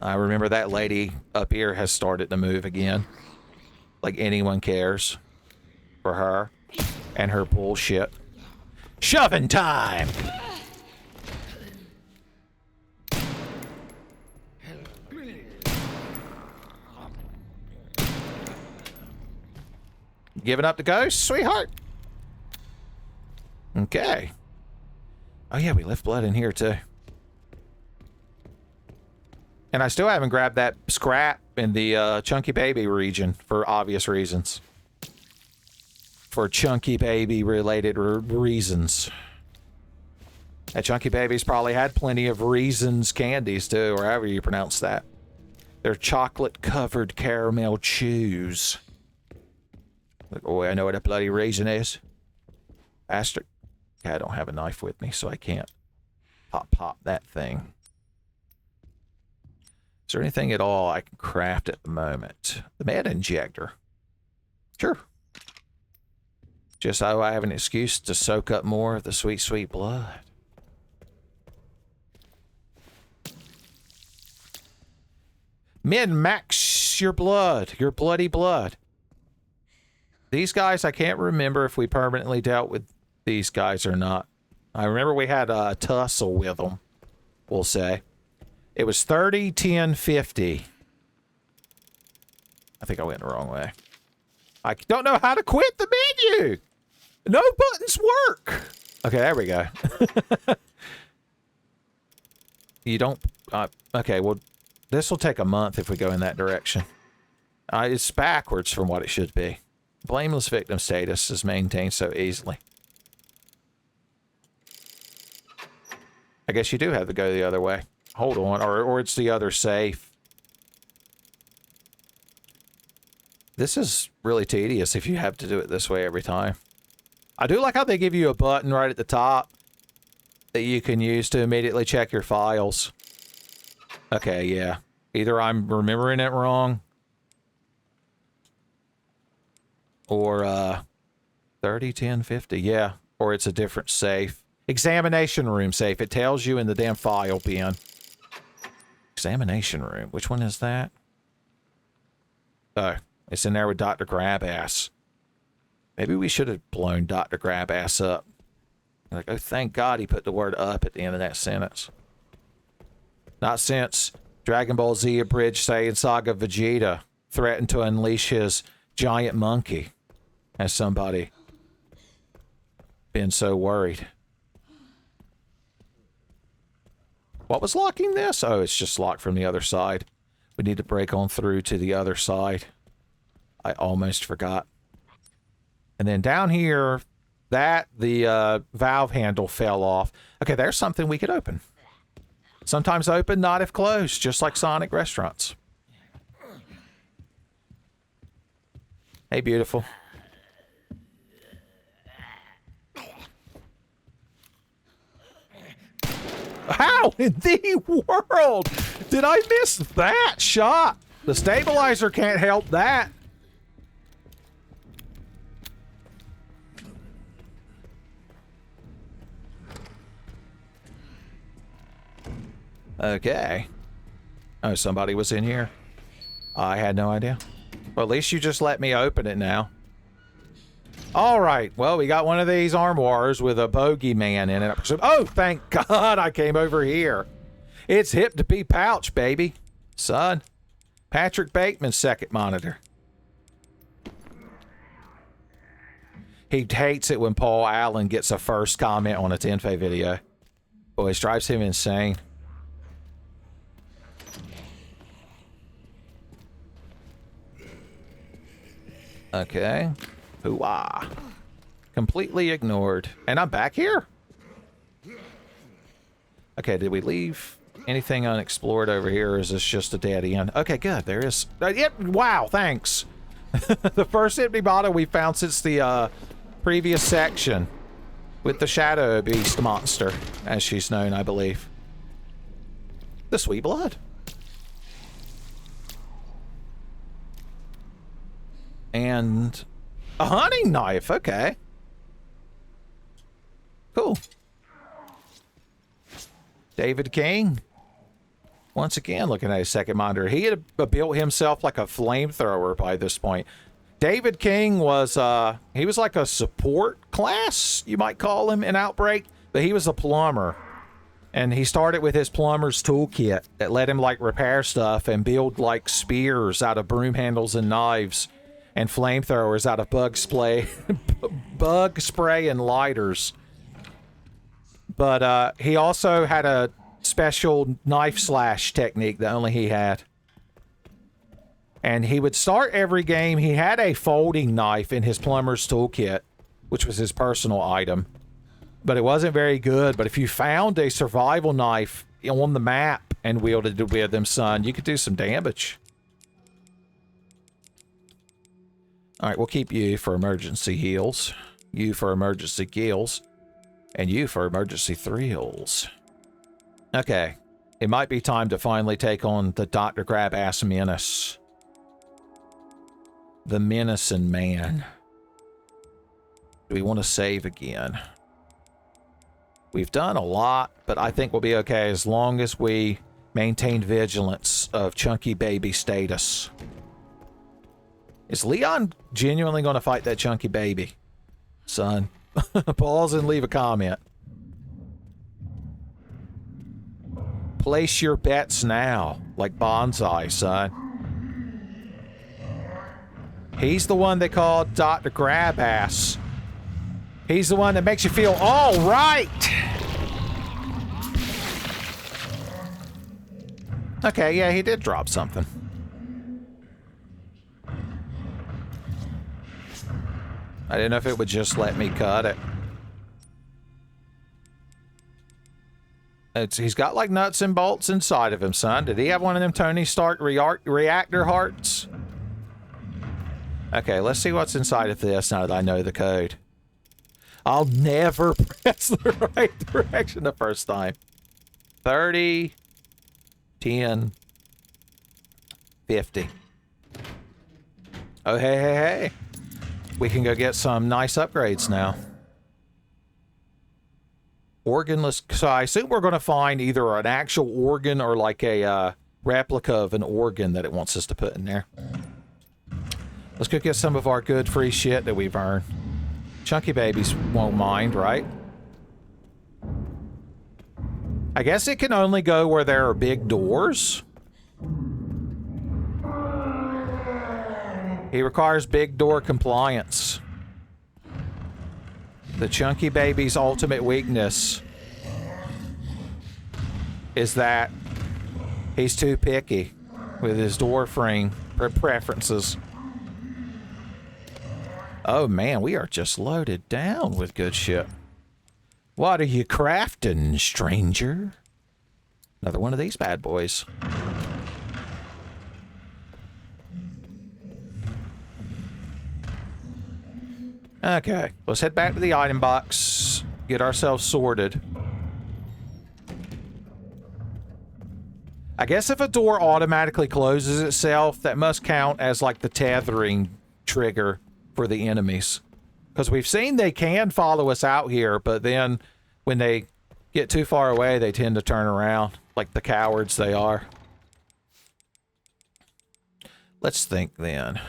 I remember that lady up here has started to move again. Like anyone cares for her and her bullshit. Shoving time! Giving up the ghost, sweetheart? Okay. Oh yeah, we left blood in here too. And I still haven't grabbed that scrap in the Chunky Baby region for obvious reasons. For Chunky Baby related reasons. That Chunky Baby's probably had plenty of Reasons candies too, or however you pronounce that. They're chocolate covered caramel chews. Like, oh, I know what a bloody raisin is. Bastard. I don't have a knife with me, so I can't pop that thing. Is there anything at all I can craft at the moment? The med injector. Sure. Just so I have an excuse to soak up more of the sweet, sweet blood. Min-max your blood. Your bloody blood. These guys, I can't remember if we permanently dealt with these guys or not. I remember we had a tussle with them, we'll say. It was 30, 10, 50. I think I went the wrong way. I don't know how to quit the menu. No buttons work. Okay, there we go. You don't... okay, well, this will take a month if we go in that direction. It's backwards from what it should be. Blameless victim status is maintained so easily. I guess you do have to go the other way. Hold on, or it's the other safe. This is really tedious if you have to do it this way every time. I do like how they give you a button right at the top that you can use to immediately check your files. Okay, yeah. Either I'm remembering it wrong, Or 30, 10, 50. Yeah. Or it's a different safe. Examination room safe. It tells you in the damn file bin. Examination room. Which one is that? Oh, it's in there with Dr. Grabass. Maybe we should have blown Dr. Grabass up. Like, oh, thank God he put the word up at the end of that sentence. Not since Dragon Ball Z Abridged Saiyan Saga Vegeta threatened to unleash his giant monkey has somebody been so worried. What was locking this? Oh, it's just locked from the other side. We need to break on through to the other side. I almost forgot. And then down here, the valve handle fell off. Okay, there's something we could open. Sometimes open, not if closed, just like Sonic restaurants. Hey, beautiful. How in the world did I miss that shot? The stabilizer can't help that. Okay. Oh, somebody was in here. I had no idea. Well, at least you just let me open it now. All right. Well, we got one of these armoires with a bogeyman in it. Oh, thank God I came over here. It's hip to be pouch, baby. Son. Patrick Bateman's second monitor. He hates it when Paul Allen gets a first comment on a Tenfey video. Boy, it drives him insane. Okay. Hoo-ah. Completely ignored. And I'm back here? Okay, did we leave anything unexplored over here, or is this just a dead end? Okay, good. There is... wow, thanks. The first empty bottle we found since the previous section with the Shadow Beast monster, as she's known, I believe. The sweet blood. And a hunting knife. Okay. Cool. David King. Once again, looking at his second monitor. He had built himself like a flamethrower by this point. David King was, he was like a support class, you might call him, in Outbreak. But he was a plumber. And he started with his plumber's toolkit that let him, like, repair stuff and build, like, spears out of broom handles and knives. And flamethrowers out of bug spray and lighters. But he also had a special knife slash technique that only he had. And he would start every game. He had a folding knife in his plumber's toolkit, which was his personal item. But it wasn't very good. But if you found a survival knife on the map and wielded it with him, son, you could do some damage. All right, we'll keep you for emergency heals, you for emergency kills, and you for emergency thrills. Okay, it might be time to finally take on the Dr. Grabass menace. The menacing man. Do we want to save again? We've done a lot, but I think we'll be okay as long as we maintain vigilance of chunky baby status. Is Leon genuinely going to fight that chunky baby? Son, pause and leave a comment. Place your bets now, like Bonsai, son. He's the one they call Dr. Grabass. He's the one that makes you feel all right. Okay, yeah, he did drop something. I didn't know if it would just let me cut it. He's got like nuts and bolts inside of him, son. Did he have one of them Tony Stark reactor hearts? Okay, let's see what's inside of this now that I know the code. I'll never press the right direction the first time. 30, 10, 50. Oh, hey, hey, hey. we can go get some nice upgrades now. Organless. So I assume we're going to find either an actual organ or like a replica of an organ that it wants us to put in there. Let's go get some of our good free shit that we've earned. Chunky babies won't mind, right? I guess it can only go where there are big doors. He requires big door compliance. The chunky baby's ultimate weakness is that he's too picky with his door frame preferences. Oh man, we are just loaded down with good shit. What are you crafting, stranger? Another one of these bad boys. Okay, let's head back to the item box, get ourselves sorted. I guess if a door automatically closes itself, that must count as like the tethering trigger for the enemies. Because we've seen they can follow us out here, but then when they get too far away, they tend to turn around, like the cowards they are. Let's think then.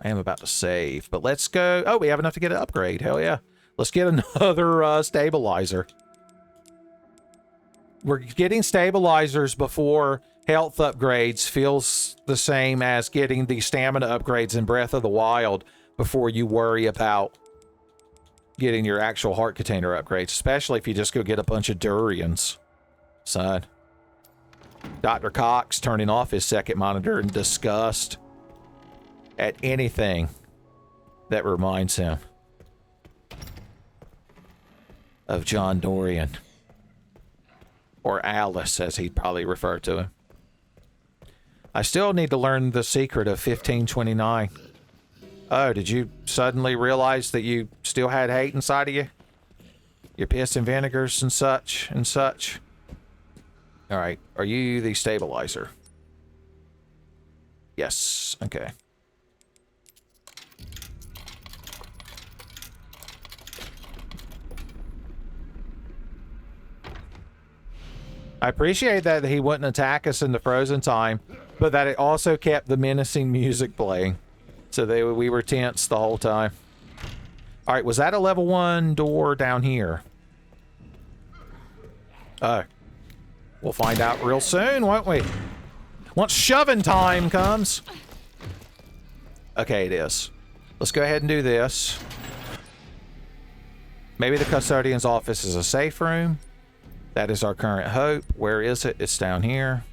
I am about to save, but let's go. Oh, we have enough to get an upgrade. Hell yeah. Let's get another stabilizer. We're getting stabilizers before health upgrades feels the same as getting the stamina upgrades in Breath of the Wild before you worry about getting your actual heart container upgrades, especially if you just go get a bunch of durians. Son. Dr. Cox turning off his second monitor in disgust at anything that reminds him of John Dorian. Or Alice, as he'd probably refer to him. I still need to learn the secret of 1529. Oh, did you suddenly realize that you still had hate inside of you? Your piss and vinegars and such and such. Alright, are you the stabilizer? Yes, okay. I appreciate that he wouldn't attack us in the frozen time, but that it also kept the menacing music playing. So we were tense the whole time. Alright, was that a level 1 door down here? Oh. We'll find out real soon, won't we? Once shoving time comes. Okay, it is. Let's go ahead and do this. Maybe the custodian's office is a safe room. That is our current hope. Where is it? It's down here.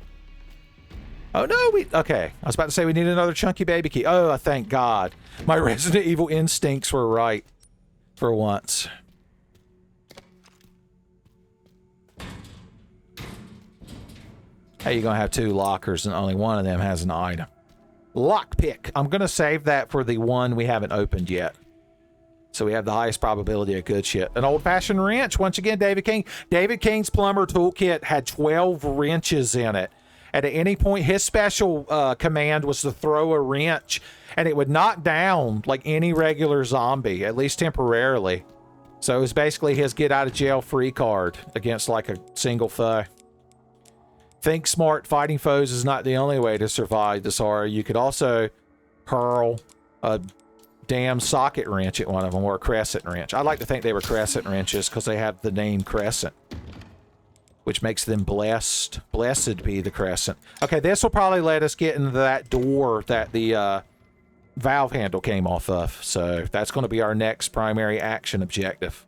Oh no, okay. I was about to say we need another chunky baby key. Oh, thank God. My Resident Evil instincts were right. For once. How you gonna have 2 lockers and only one of them has an item? Lockpick. I'm gonna save that for the one we haven't opened yet. So we have the highest probability of good shit. An old-fashioned wrench. Once again, David King. David King's plumber toolkit had 12 wrenches in it. And at any point, his special command was to throw a wrench, and it would knock down like any regular zombie, at least temporarily. So it was basically his get-out-of-jail-free card against like a single foe. Think smart. Fighting foes is not the only way to survive this horror. You could also hurl a damn socket wrench at one of them, or a crescent wrench. I like to think they were crescent wrenches because they have the name Crescent, which makes them blessed. Blessed be the Crescent. Okay, this will probably let us get into that door that the valve handle came off of. So that's going to be our next primary action objective.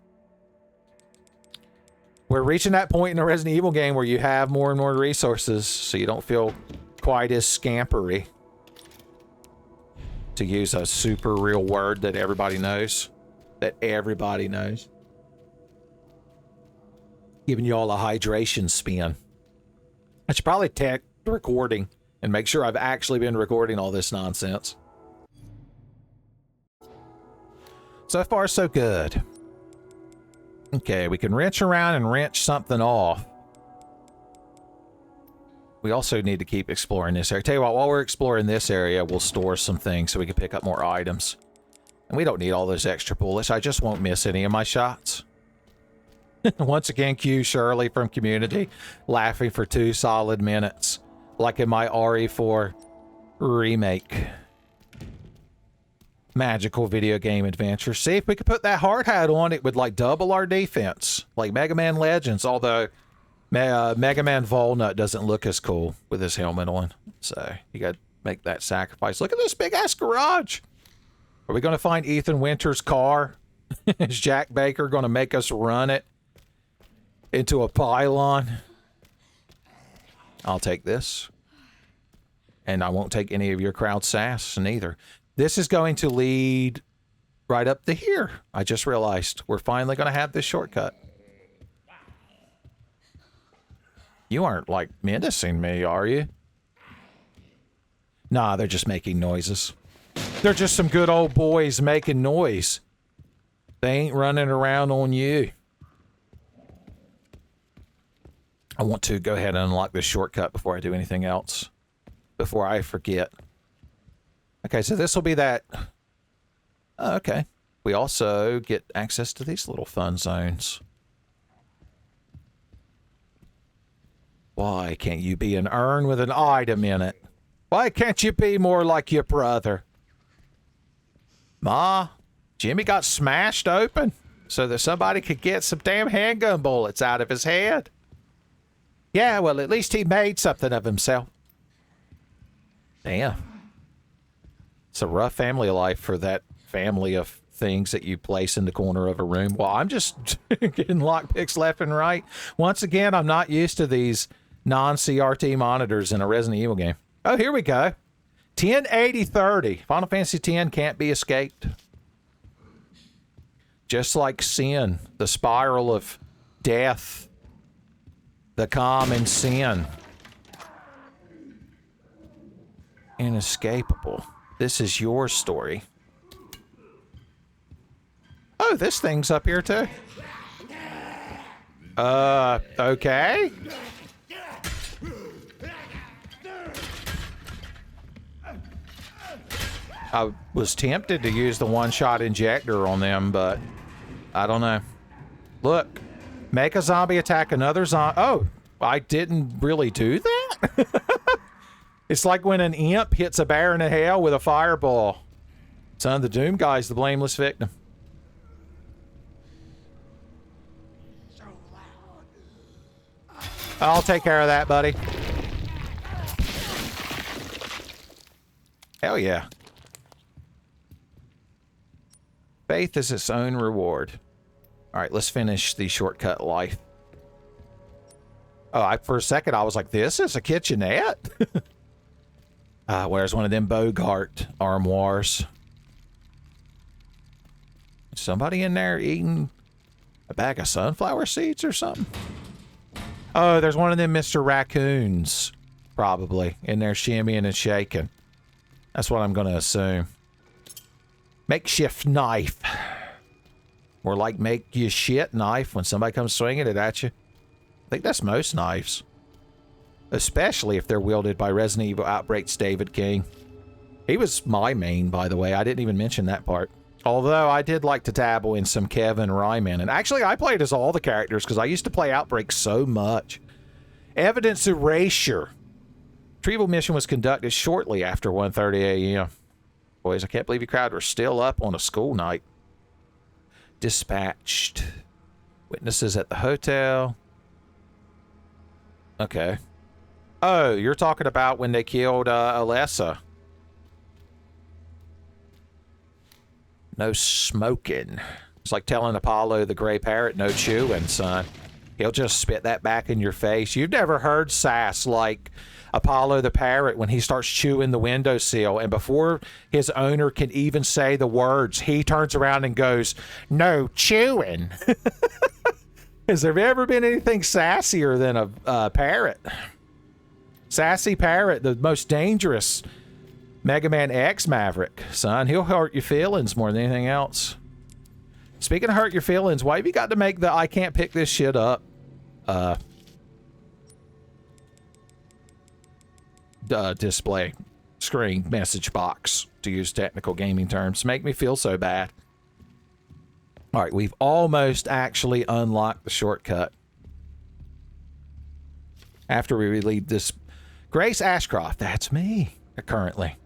We're reaching that point in a Resident Evil game where you have more and more resources, so you don't feel quite as scampery. To use a super real word that everybody knows. That everybody knows. Giving you all a hydration spin. I should probably tech the recording and make sure I've actually been recording all this nonsense. So far, so good. Okay, we can wrench around and wrench something off. We also need to keep exploring this area. Tell you what, while we're exploring this area, we'll store some things so we can pick up more items. And we don't need all those extra bullets. I just won't miss any of my shots. Once again, cue Shirley from Community laughing for 2 solid minutes. Like in my RE4 remake. Magical video game adventure. See, if we could put that hard hat on, it would like double our defense. Like Mega Man Legends, although Mega Man Volnut doesn't look as cool with his helmet on. So you got to make that sacrifice. Look at this big ass garage. Are we going to find Ethan Winter's car? Is Jack Baker going to make us run it into a pylon? I'll take this. And I won't take any of your crowd sass neither. This is going to lead right up to here. I just realized we're finally going to have this shortcut. You aren't, like, menacing me, are you? Nah, they're just making noises. They're just some good old boys making noise. They ain't running around on you. I want to go ahead and unlock this shortcut before I do anything else. Before I forget. Okay, so this will be that. Oh, okay. We also get access to these little fun zones. Why can't you be an urn with an item in it? Why can't you be more like your brother? Ma, Jimmy got smashed open so that somebody could get some damn handgun bullets out of his head. Yeah, well, at least he made something of himself. Damn. It's a rough family life for that family of things that you place in the corner of a room. Well, I'm just getting lockpicks left and right. Once again, I'm not used to these non-CRT monitors in a Resident Evil game. Oh, here we go. 1080-30. Final Fantasy X can't be escaped. Just like sin, the spiral of death, the common sin. Inescapable. This is your story. Oh, this thing's up here too. Okay. I was tempted to use the one-shot injector on them, but I don't know. Look, make a zombie attack another zombie. Oh, I didn't really do that? It's like when an imp hits a bear in the hell with a fireball. Son of the Doom guy's the blameless victim. I'll take care of that, buddy. Hell yeah. Faith is its own reward. All right, let's finish the shortcut life. Oh, for a second, I was like, this is a kitchenette? Where's one of them Bogart armoires? Somebody in there eating a bag of sunflower seeds or something? Oh, there's one of them Mr. Raccoons, probably, in there shimmying and shaking. That's what I'm going to assume. Makeshift knife. Or like make you shit knife when somebody comes swinging it at you. I think that's most knives. Especially if they're wielded by Resident Evil Outbreak's David King. He was my main, by the way. I didn't even mention that part. Although I did like to dabble in some Kevin Ryman. And actually, I played as all the characters because I used to play Outbreak so much. Evidence erasure. Retrieval mission was conducted shortly after 1:30 a.m. Boys, I can't believe you crowd were still up on a school night. Dispatched. Witnesses at the hotel. Okay. Oh, you're talking about when they killed Alessa. No smoking. It's like telling Apollo the gray parrot, no chewing, son. He'll just spit that back in your face. You've never heard sass like Apollo the parrot when he starts chewing the windowsill, and before his owner can even say the words, he turns around and goes, no chewing. Has there ever been anything sassier than a parrot? Sassy parrot, the most dangerous Mega Man X Maverick, son. He'll hurt your feelings more than anything else. Speaking of hurt your feelings, why have you got to make the I can't pick this shit up display? screen message box, to use technical gaming terms. Make me feel so bad. All right, we've almost actually unlocked the shortcut. After we relieve this... Grace Ashcroft, that's me, currently.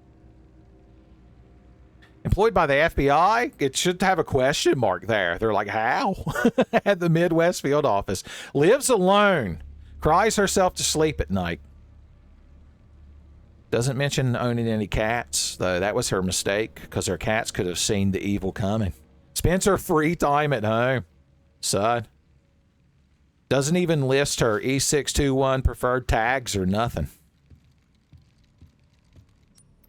Employed by the FBI? It should have a question mark there. They're like, how? At the Midwest field office. Lives alone. Cries herself to sleep at night. Doesn't mention owning any cats, though that was her mistake, because her cats could have seen the evil coming. Spends her free time at home. Son. Doesn't even list her E621 preferred tags or nothing.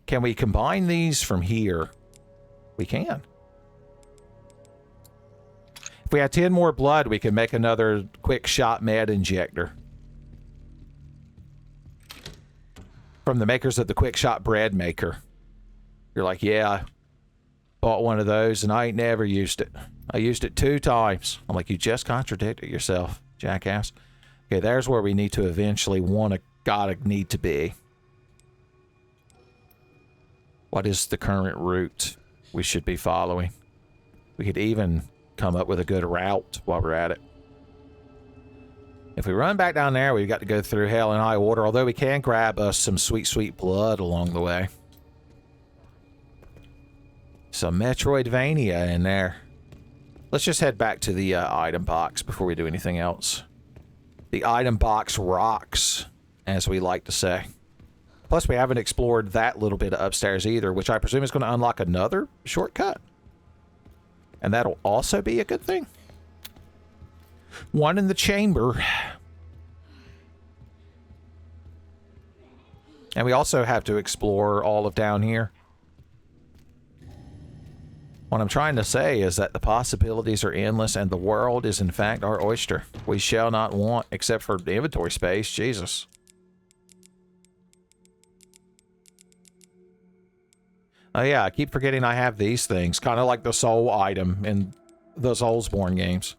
Can we combine these from here? We can. If we had 10 more blood, we could make another quick shot med injector. From the makers of the quick shot bread maker. You're like, yeah, I bought one of those and I ain't never used it. I used it 2 times. I'm like, you just contradicted yourself, jackass. Okay, there's where we need to eventually gotta need to be. What is the current route we should be following? We could even come up with a good route while we're at it. If we run back down there, we've got to go through hell and high water, although we can grab us some sweet, sweet blood along the way. Some Metroidvania in there. Let's just head back to the item box before we do anything else. The item box rocks, as we like to say. Plus, we haven't explored that little bit of upstairs either, which I presume is going to unlock another shortcut. And that'll also be a good thing. One in the chamber. And we also have to explore all of down here. What I'm trying to say is that the possibilities are endless and the world is in fact our oyster. We shall not want, except for the inventory space. Jesus. Oh yeah, I keep forgetting I have these things. Kind of like the soul item in the Soulsborne games.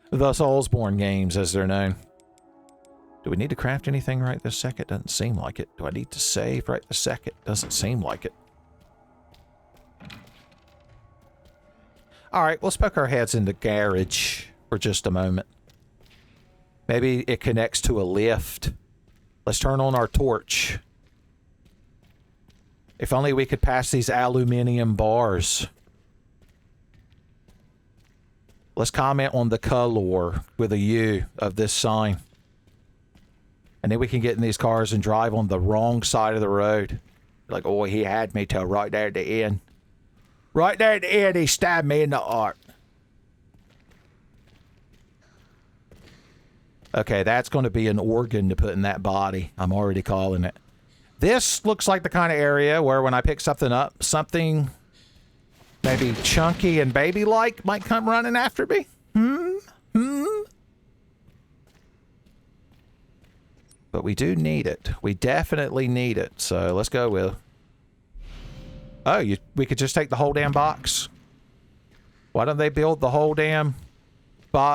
The Soulsborne games, as they're known. Do we need to craft anything right this second? Doesn't seem like it. Do I need to save right this second? Doesn't seem like it. Alright, we'll poke our heads in the garage for just a moment. Maybe it connects to a lift. Let's turn on our torch. If only we could pass these aluminum bars. Let's comment on the color with a U of this sign. And then we can get in these cars and drive on the wrong side of the road. Like, oh, he had me till right there at the end. Right there at the end, he stabbed me in the heart. Okay, that's going to be an organ to put in that body. I'm already calling it. This looks like the kind of area where when I pick something up, something maybe chunky and baby-like might come running after me. But we do need it. We definitely need it. So let's go with... Oh, we could just take the whole damn box. Why don't they build the whole damn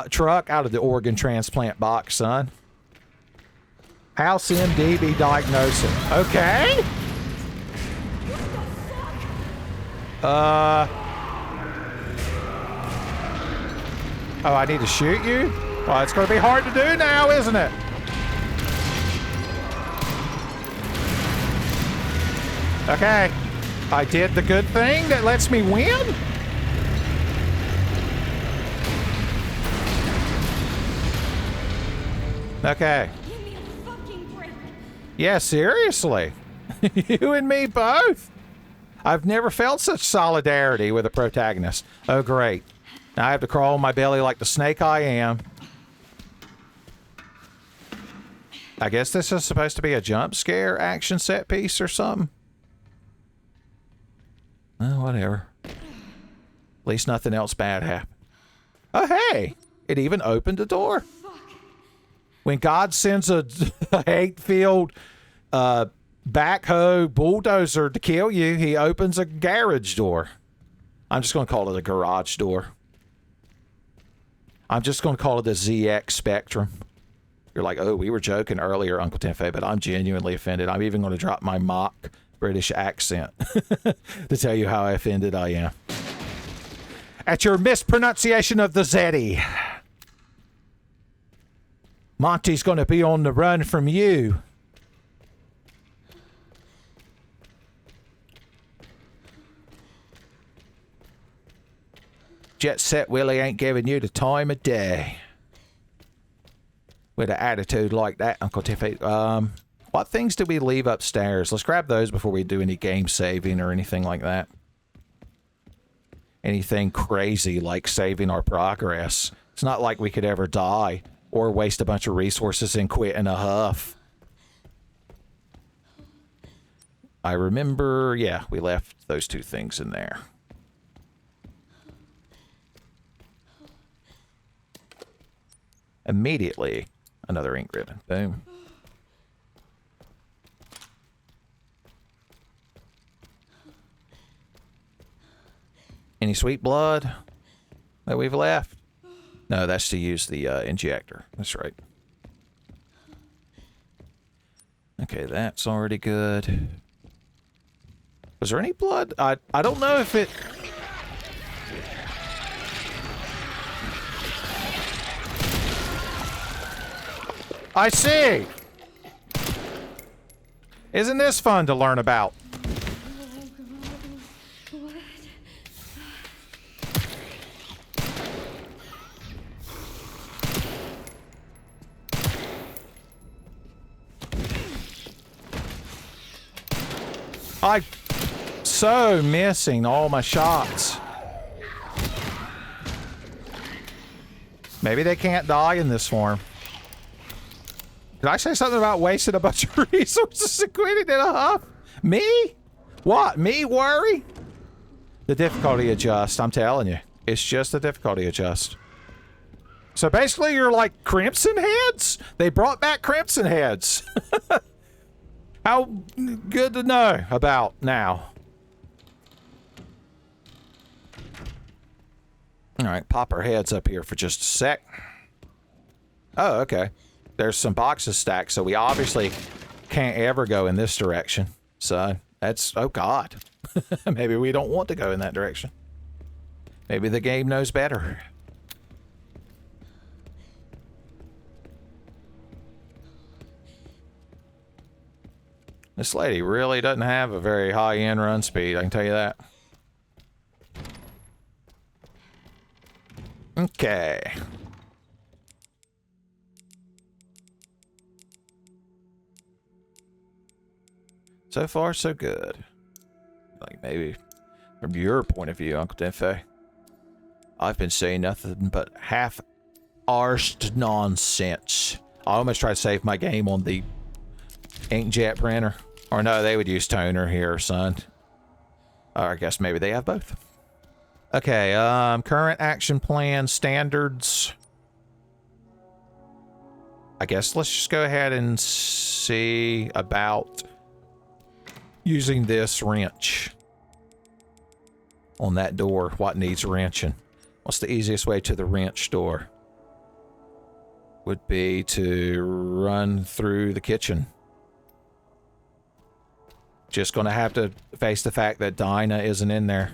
truck out of the organ transplant box, son? House MDB diagnosing. Okay. Oh, I need to shoot you? Well, it's going to be hard to do now, isn't it? Okay. I did the good thing that lets me win? Okay. Give me a fucking break. Yeah, seriously. You and me both. I've never felt such solidarity with a protagonist. Oh, great. Now I have to crawl on my belly like the snake I am. I guess this is supposed to be a jump scare action set piece or something. Oh, whatever. At least nothing else bad happened. Oh, hey! It even opened a door. When God sends a hate-filled backhoe bulldozer to kill you, he opens a garage door. I'm just going to call it a garage door. I'm just going to call it a ZX Spectrum. You're like, oh, we were joking earlier, Uncle Tenfey, but I'm genuinely offended. I'm even going to drop my mock British accent to tell you how offended I am. At your mispronunciation of the Zeddy. Monty's going to be on the run from you. Jet Set Willie ain't giving you the time of day. With an attitude like that, Uncle Tiffy. What things did we leave upstairs? Let's grab those before we do any game saving or anything like that. Anything crazy like saving our progress. It's not like we could ever die or waste a bunch of resources and quit in a huff. I remember, yeah, we left those two things in there. Immediately, another ink ribbon. Boom. Any sweet blood that we've left? No, that's to use the injector. That's right. Okay, that's already good. Was there any blood? I don't know if it... I see! Isn't this fun to learn about? I'm so missing all my shots. Maybe they can't die in this form. Did I say something about wasting a bunch of resources and quitting in a huff? Me? What? Me worry? The difficulty adjust, I'm telling you. It's just the difficulty adjust. So basically you're like Crimson Heads? They brought back Crimson Heads. How good to know about now. Alright, pop our heads up here for just a sec. Oh, okay. There's some boxes stacked, so we obviously can't ever go in this direction. So, that's... oh, God. Maybe we don't want to go in that direction. Maybe the game knows better. This lady really doesn't have a very high-end run speed, I can tell you that. Okay. So far, so good. Like, maybe from your point of view, Uncle Tenfey. I've been saying nothing but half-arsed nonsense. I almost tried to save my game on the inkjet printer. Or no, they would use toner here, son. Or I guess maybe they have both. Okay, current action plan standards. I guess let's just go ahead and see about using this wrench on that door. What needs wrenching? What's the easiest way to the wrench door? Would be to run through the kitchen. Just gonna have to face the fact that Dinah isn't in there.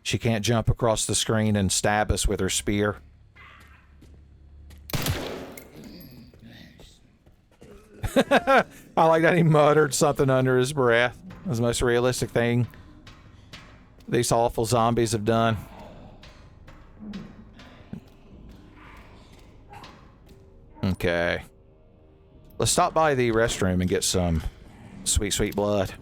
She can't jump across the screen and stab us with her spear. I like that he muttered something under his breath. That's the most realistic thing these awful zombies have done. Okay. Let's stop by the restroom and get some sweet, sweet blood.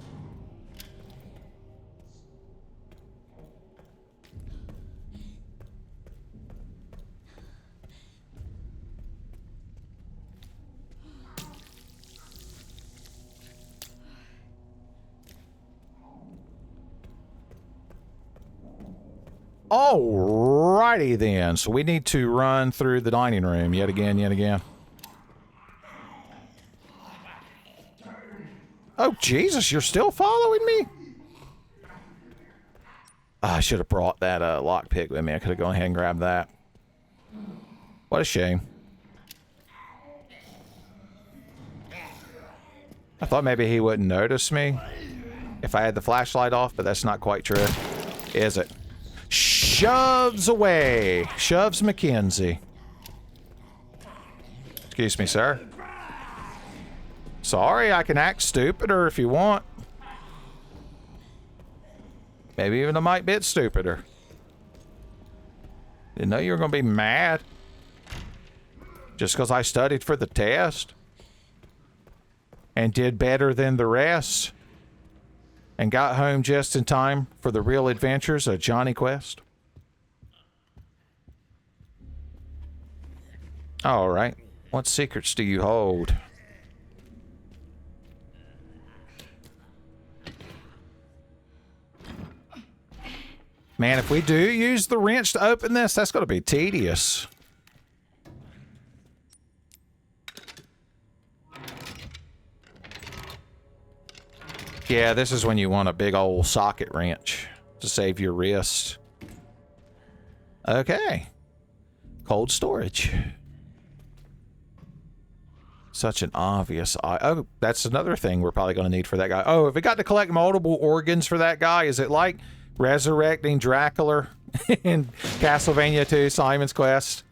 Alrighty then, so we need to run through the dining room yet again. Oh, Jesus, you're still following me? I should have brought that lockpick with me. I could have gone ahead and grabbed that. What a shame. I thought maybe he wouldn't notice me if I had the flashlight off, but that's not quite true, is it? Shoves away. Shoves Mackenzie. Excuse me, sir. Sorry, I can act stupider if you want. Maybe even a mite bit stupider. Didn't know you were going to be mad. Just because I studied for the test. And did better than the rest. And got home just in time for the real adventures of Johnny Quest. All right. What secrets do you hold? Man, if we do use the wrench to open this, that's going to be tedious. Yeah, this is when you want a big old socket wrench to save your wrist. Okay. Cold storage. Such an obvious... Oh, that's another thing we're probably going to need for that guy. Oh, if we got to collect multiple organs for that guy, is it like resurrecting Dracula in Castlevania 2, Simon's Quest?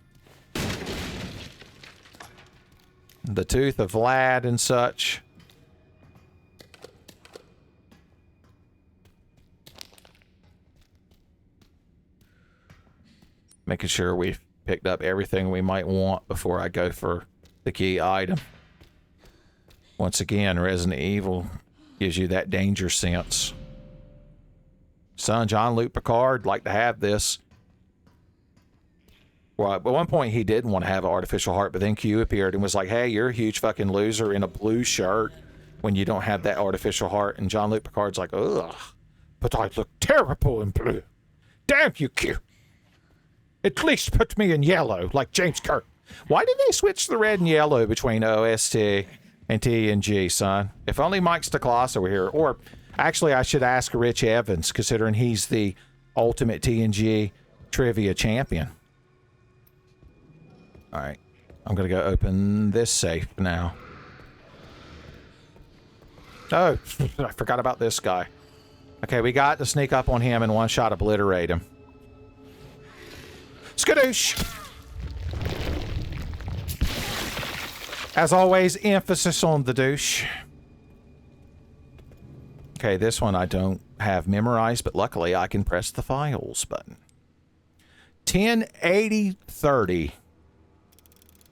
The Tooth of Vlad and such. Making sure we've picked up everything we might want before I go for the key item. Once again, Resident Evil gives you that danger sense. Son, Jean-Luc Picard, like to have this. Well, at one point he didn't want to have an artificial heart, but then Q appeared and was like, hey, you're a huge fucking loser in a blue shirt when you don't have that artificial heart. And Jean-Luc Picard's like, ugh, but I look terrible in blue. Damn you, Q. At least put me in yellow, like James Kirk. Why did they switch the red and yellow between OST and TNG, son? If only Mike's DeClass over here. Or, actually, I should ask Rich Evans, considering he's the ultimate TNG trivia champion. All right. I'm going to go open this safe now. Oh, I forgot about this guy. Okay, we got to sneak up on him and one shot obliterate him. Skadoosh! As always, emphasis on the douche. Okay, this one I don't have memorized, but luckily I can press the files button. 108030.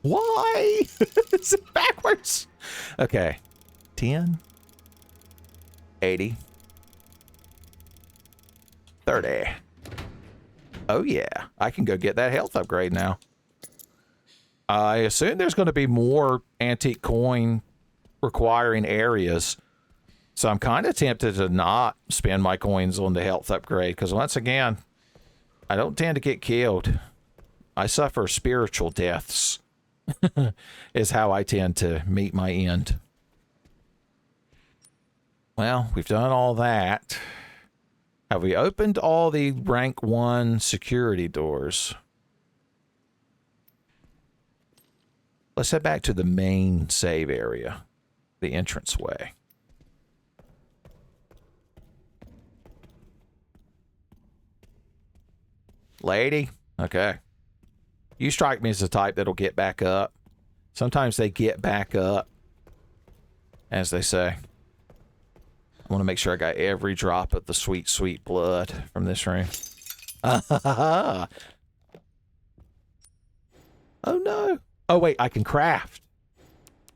Why? Is it backwards? Okay. 1080 30. Oh yeah, I can go get that health upgrade now. I assume there's going to be more antique coin requiring areas. So I'm kind of tempted to not spend my coins on the health upgrade, because once again, I don't tend to get killed. I suffer spiritual deaths, is how I tend to meet my end. Well, we've done all that. Have we opened all the rank 1 security doors? Let's head back to the main save area, the entranceway. Lady? Okay. You strike me as the type that'll get back up. Sometimes they get back up, as they say. I want to make sure I got every drop of the sweet, sweet blood from this room. Oh, no. Oh, wait, I can craft.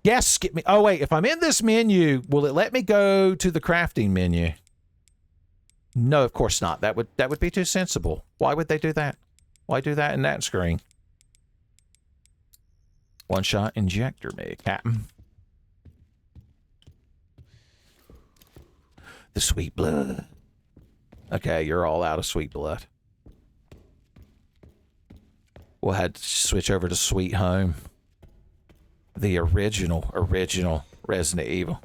Yes, get me. Oh, wait, if I'm in this menu, will it let me go to the crafting menu? No, of course not. That would be too sensible. Why would they do that? Why do that in that screen? One shot injector me, Captain. The sweet blood. Okay, you're all out of sweet blood. We'll have to switch over to Sweet Home. The original Resident Evil.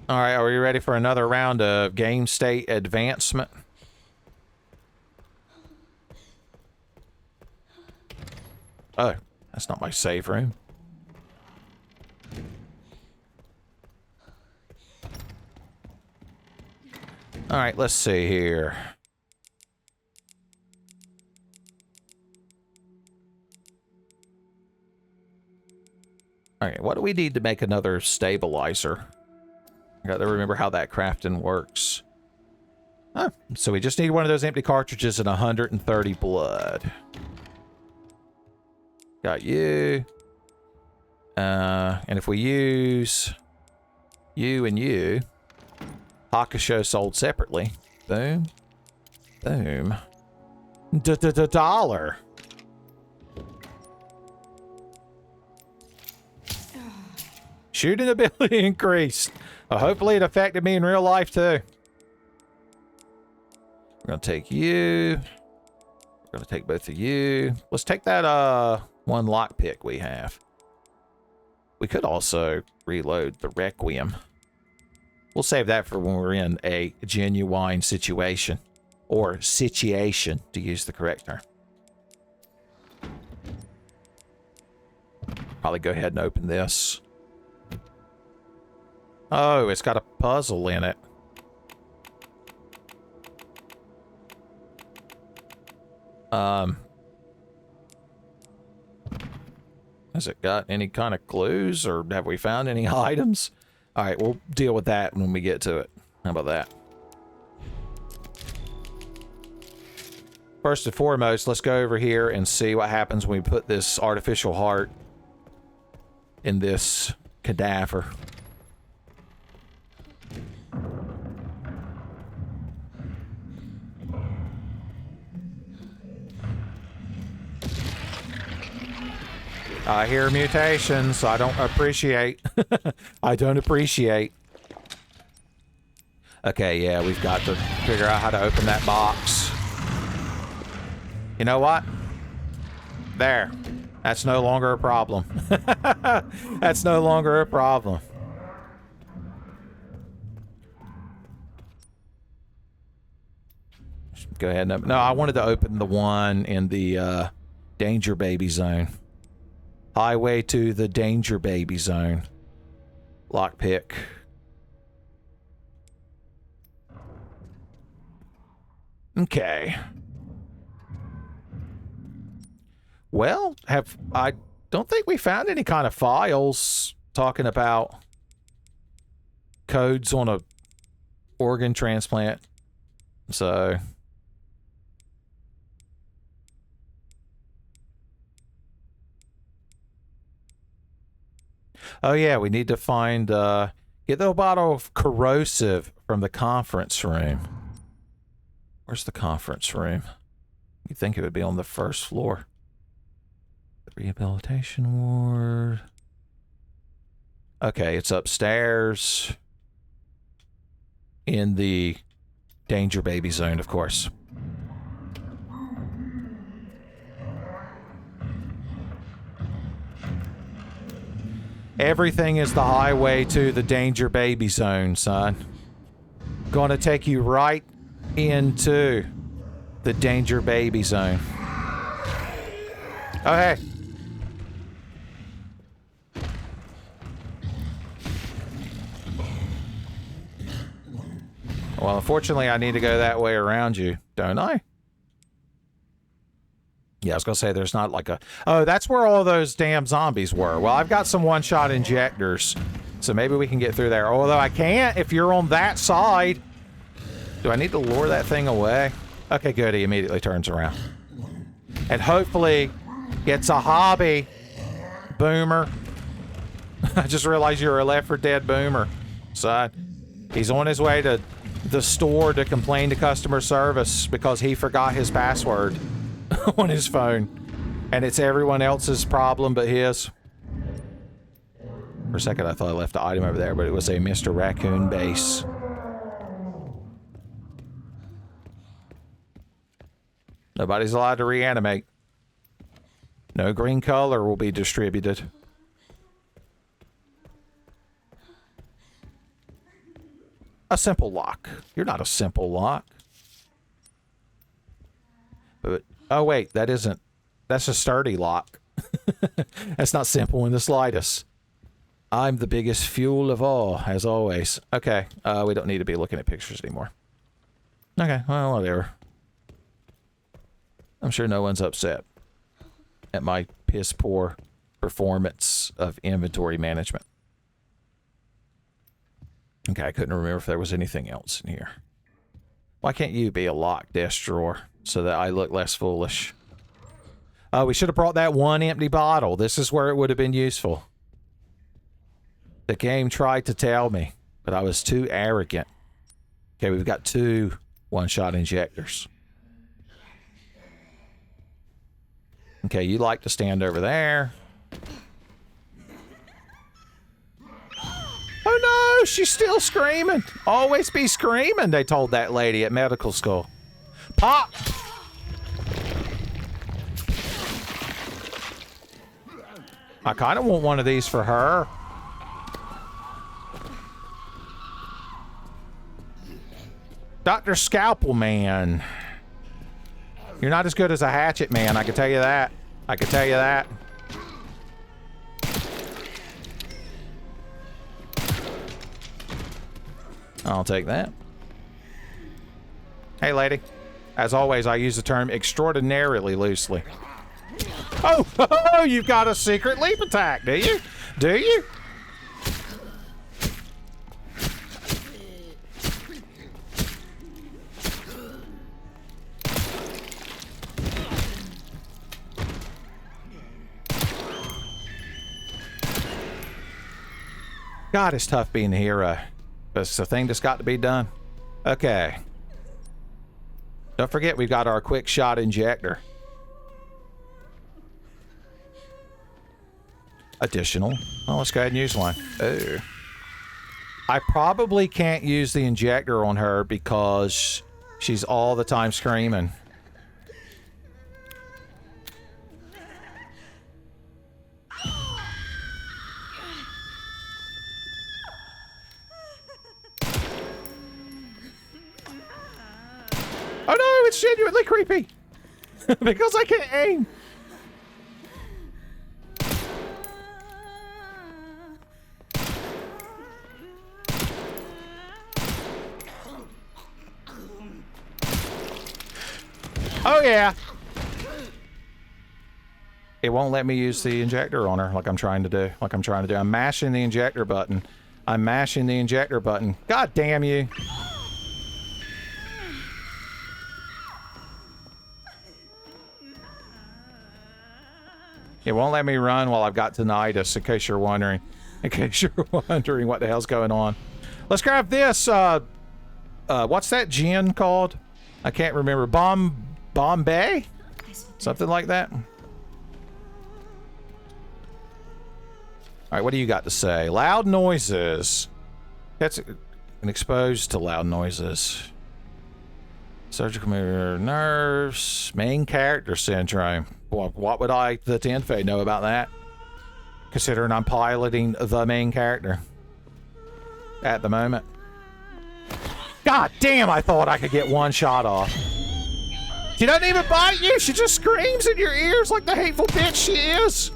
All right, are we ready for another round of game state advancement? Oh, That's not my save room. Alright, let's see here. Alright, what do we need to make another stabilizer? I gotta remember how that crafting works. Oh, so we just need one of those empty cartridges and 130 blood. Got you. And if we use you and you, Hakusho sold separately. Boom. Boom. Dollar. Shooting ability increased. Hopefully it affected me in real life too. We're gonna take you. We're gonna take both of you. Let's take that one lockpick we have. We could also reload the Requiem. We'll save that for when we're in a genuine situation. Or situation, to use the correct term. Probably go ahead and open this. Oh, it's got a puzzle in it. Has it got any kind of clues, or have we found any items? All right, we'll deal with that when we get to it. How about that? First and foremost, let's go over here and see what happens when we put this artificial heart in this cadaver. I hear mutations. I don't appreciate. I don't appreciate. Okay, yeah, we've got to figure out how to open that box. You know what? There. That's no longer a problem. That's no longer a problem. Go ahead and open. No, I wanted to open the one in the danger baby zone. Highway to the danger baby zone. Lockpick. Okay. Well, I don't think we found any kind of files talking about codes on a organ transplant. So oh yeah, we need to find get the bottle of corrosive from the conference room. Where's the conference room? You'd think it would be on the first floor. The rehabilitation ward. Okay, it's upstairs in the danger baby zone, of course. Everything is the highway to the danger baby zone, son. Gonna take you right into the danger baby zone. Oh, hey. Well, unfortunately, I need to go that way around you, don't I? Yeah, I was gonna say there's not like a... Oh, that's where all those damn zombies were. Well, I've got some one-shot injectors, so maybe we can get through there. Although I can't if you're on that side. Do I need to lure that thing away? Okay, good. He immediately turns around. And hopefully it's a hobby, boomer. I just realized you're a Left 4 Dead boomer. So he's on his way to the store to complain to customer service because he forgot his password on his phone. And it's everyone else's problem but his. For a second I thought I left the item over there, but it was a Mr. Raccoon base. Nobody's allowed to reanimate. No green color will be distributed. A simple lock. You're not a simple lock. But oh wait, that isn't. That's a sturdy lock. That's not simple in the slightest. I'm the biggest fuel of all, as always. Okay, we don't need to be looking at pictures anymore. Okay, well, whatever. I'm sure no one's upset at my piss-poor performance of inventory management. Okay, I couldn't remember if there was anything else in here. Why can't you be a locked desk drawer so that I look less foolish? Oh, we should have brought that one empty bottle. This is where it would have been useful. The game tried to tell me, but I was too arrogant. Okay, we've got 2 one-shot injectors. Okay, you like to stand over there. Oh no, she's still screaming. Always be screaming, they told that lady at medical school. Pop! I kind of want one of these for her. Dr. Scalpel Man. You're not as good as a hatchet man, I can tell you that. I can tell you that. I'll take that. Hey, lady. As always, I use the term extraordinarily loosely. Oh, you've got a secret leap attack, do you? Do you? God, it's tough being a hero. But it's a thing that's got to be done. Okay. Don't forget, we've got our quick shot injector. Additional. Well, let's go ahead and use one. Oh. I probably can't use the injector on her because she's all the time screaming. Oh no, it's genuinely creepy. Because I can't aim. Oh yeah. It won't let me use the injector on her like I'm trying to do. I'm mashing the injector button. I'm mashing the injector button. God damn you. It won't let me run while I've got tinnitus, in case you're wondering. In case you're wondering what the hell's going on. Let's grab this, what's that gin called? I can't remember. Bombay? Something like that? Alright, what do you got to say? Loud noises. That's exposed to loud noises. Surgical mirror nerves. Main character syndrome. What would I, the Tenfey, know about that? Considering I'm piloting the main character at the moment. God damn, I thought I could get one shot off. She doesn't even bite you. She just screams in your ears like the hateful bitch she is.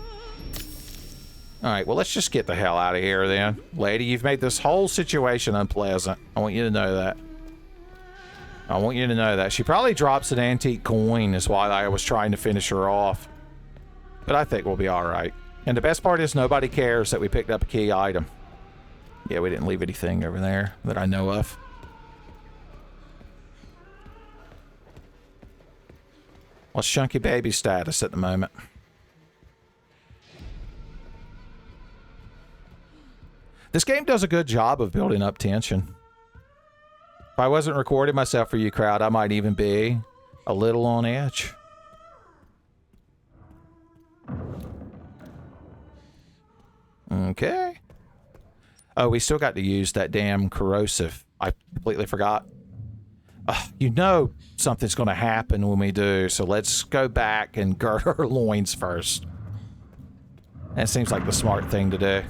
All right, well, let's just get the hell out of here then. Lady, you've made this whole situation unpleasant. I want you to know that. I want you to know that. She probably drops an antique coin is why I was trying to finish her off. But I think we'll be all right. And the best part is nobody cares that we picked up a key item. Yeah, we didn't leave anything over there that I know of. What's Chunky Baby status at the moment? This game does a good job of building up tension. If I wasn't recording myself for you, crowd, I might even be a little on edge. Okay. Oh, we still got to use that damn corrosive. I completely forgot. You know something's going to happen when we do, so let's go back and gird our loins first. That seems like the smart thing to do.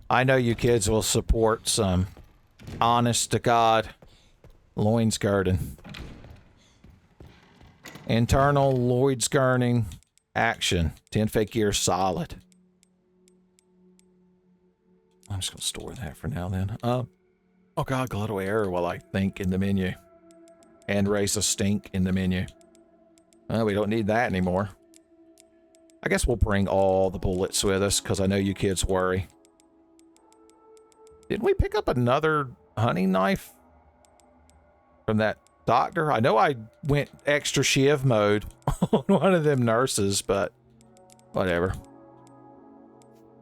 I know you kids will support some honest to God loins girding. Internal Lloyd's Gurning action. Tenfey gear solid. I'm just going to store that for now then. Oh god, Glotto error while I think in the menu. And raise a stink in the menu. We don't need that anymore. I guess we'll bring all the bullets with us because I know you kids worry. Didn't we pick up another hunting knife from that doctor? I know I went extra shiv mode on one of them nurses, but whatever.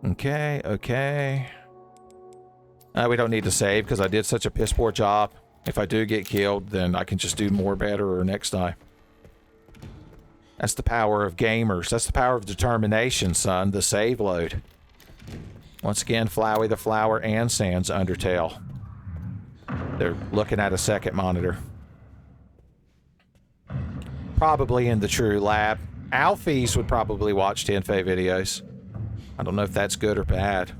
Okay, okay. We don't need to save because I did such a piss poor job. If I do get killed, then I can just do more better or next time. That's the power of gamers. That's the power of determination, son. The save load. Once again, Flowey the Flower and Sans Undertale. They're looking at a second monitor. Probably in the true lab. Alfies would probably watch Tenfey videos. I don't know if that's good or bad.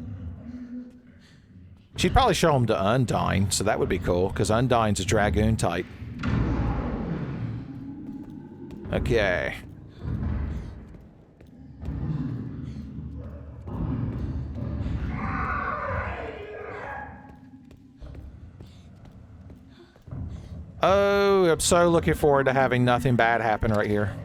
She'd probably show them to Undyne, so that would be cool, because Undyne's a Dragoon type. Okay. Oh, I'm so looking forward to having nothing bad happen right here.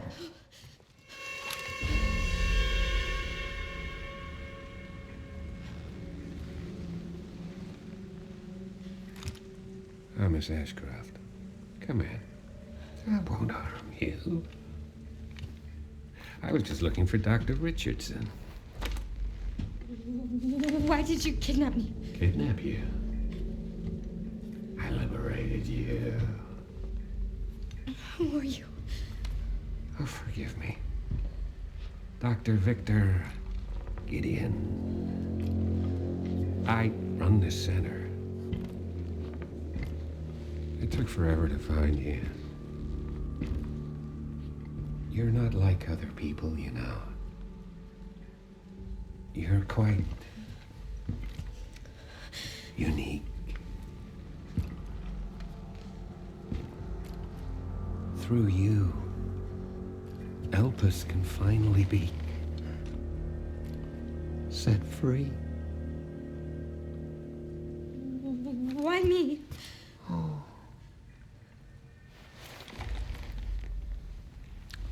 Miss Ashcroft, come in. I won't harm you. I was just looking for Dr. Richardson. Why did you kidnap me? Kidnap you? I liberated you. Who are you? Oh, forgive me. Dr. Victor Gideon. I run this center. It took forever to find you. You're not like other people, you know. You're quite unique. Through you, Elpis can finally be set free. Why me? Oh.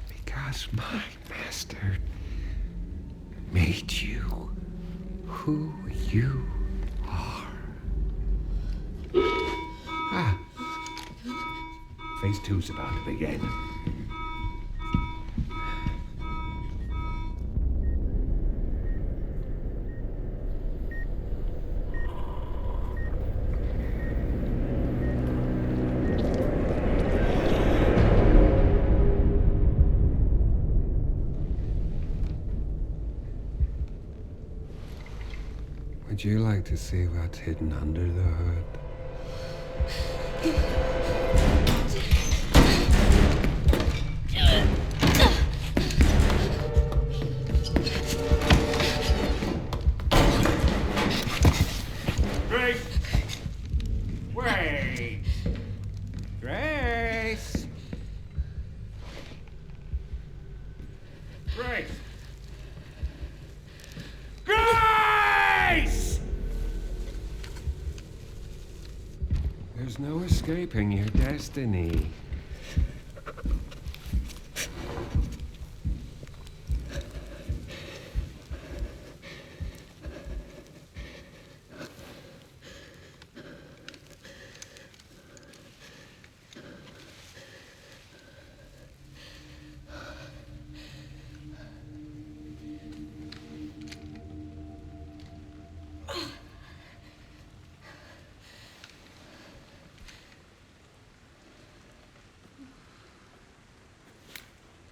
Because my master made you who you are. Ah. Phase 2's about to begin. Would you like to see what's hidden under the hood? Grace! Wait! Grace! Grace! Grace! There's no escaping your destiny.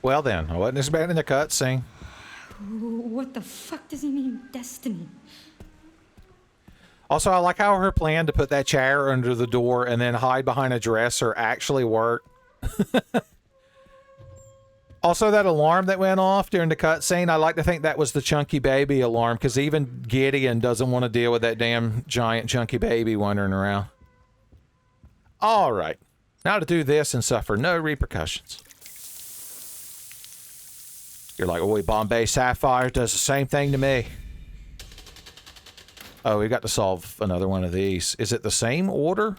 Well then, I wasn't as bad in the cutscene. What the fuck does he mean, destiny? Also, I like how her plan to put that chair under the door and then hide behind a dresser actually worked. Also, that alarm that went off during the cutscene, I like to think that was the chunky baby alarm, because even Gideon doesn't want to deal with that damn giant chunky baby wandering around. All right. Now to do this and suffer no repercussions. You're like, oh, Bombay Sapphire does the same thing to me. Oh, we got to solve another one of these. Is it the same order?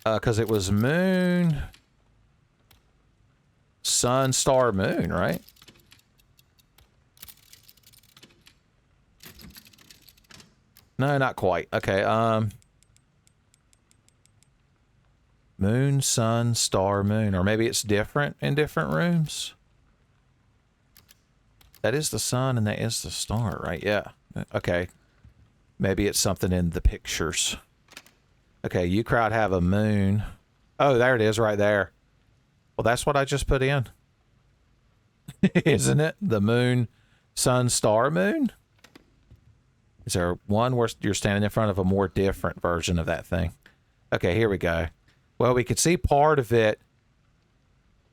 Because it was moon, sun, star, moon, right? No, not quite. Okay, moon, sun, star, moon. Or maybe it's different in different rooms. That is the sun and that is the star, right? Yeah. Okay. Maybe it's something in the pictures. Okay, you crowd have a moon. Oh, there it is right there. Well, that's what I just put in. Isn't it? The moon, sun, star, moon? Is there one where you're standing in front of a more different version of that thing? Okay, here we go. Well, we could see part of it.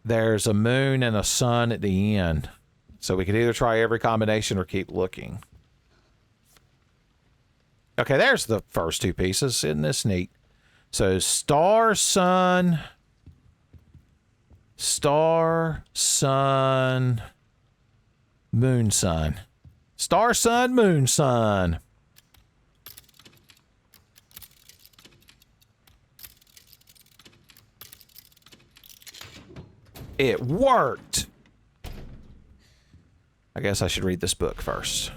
There's a moon and a sun at the end. So we could either try every combination or keep looking. Okay, there's the first two pieces. Isn't this neat? So star, sun, moon, sun. Star, sun, moon, sun. It worked. I guess I should read this book first.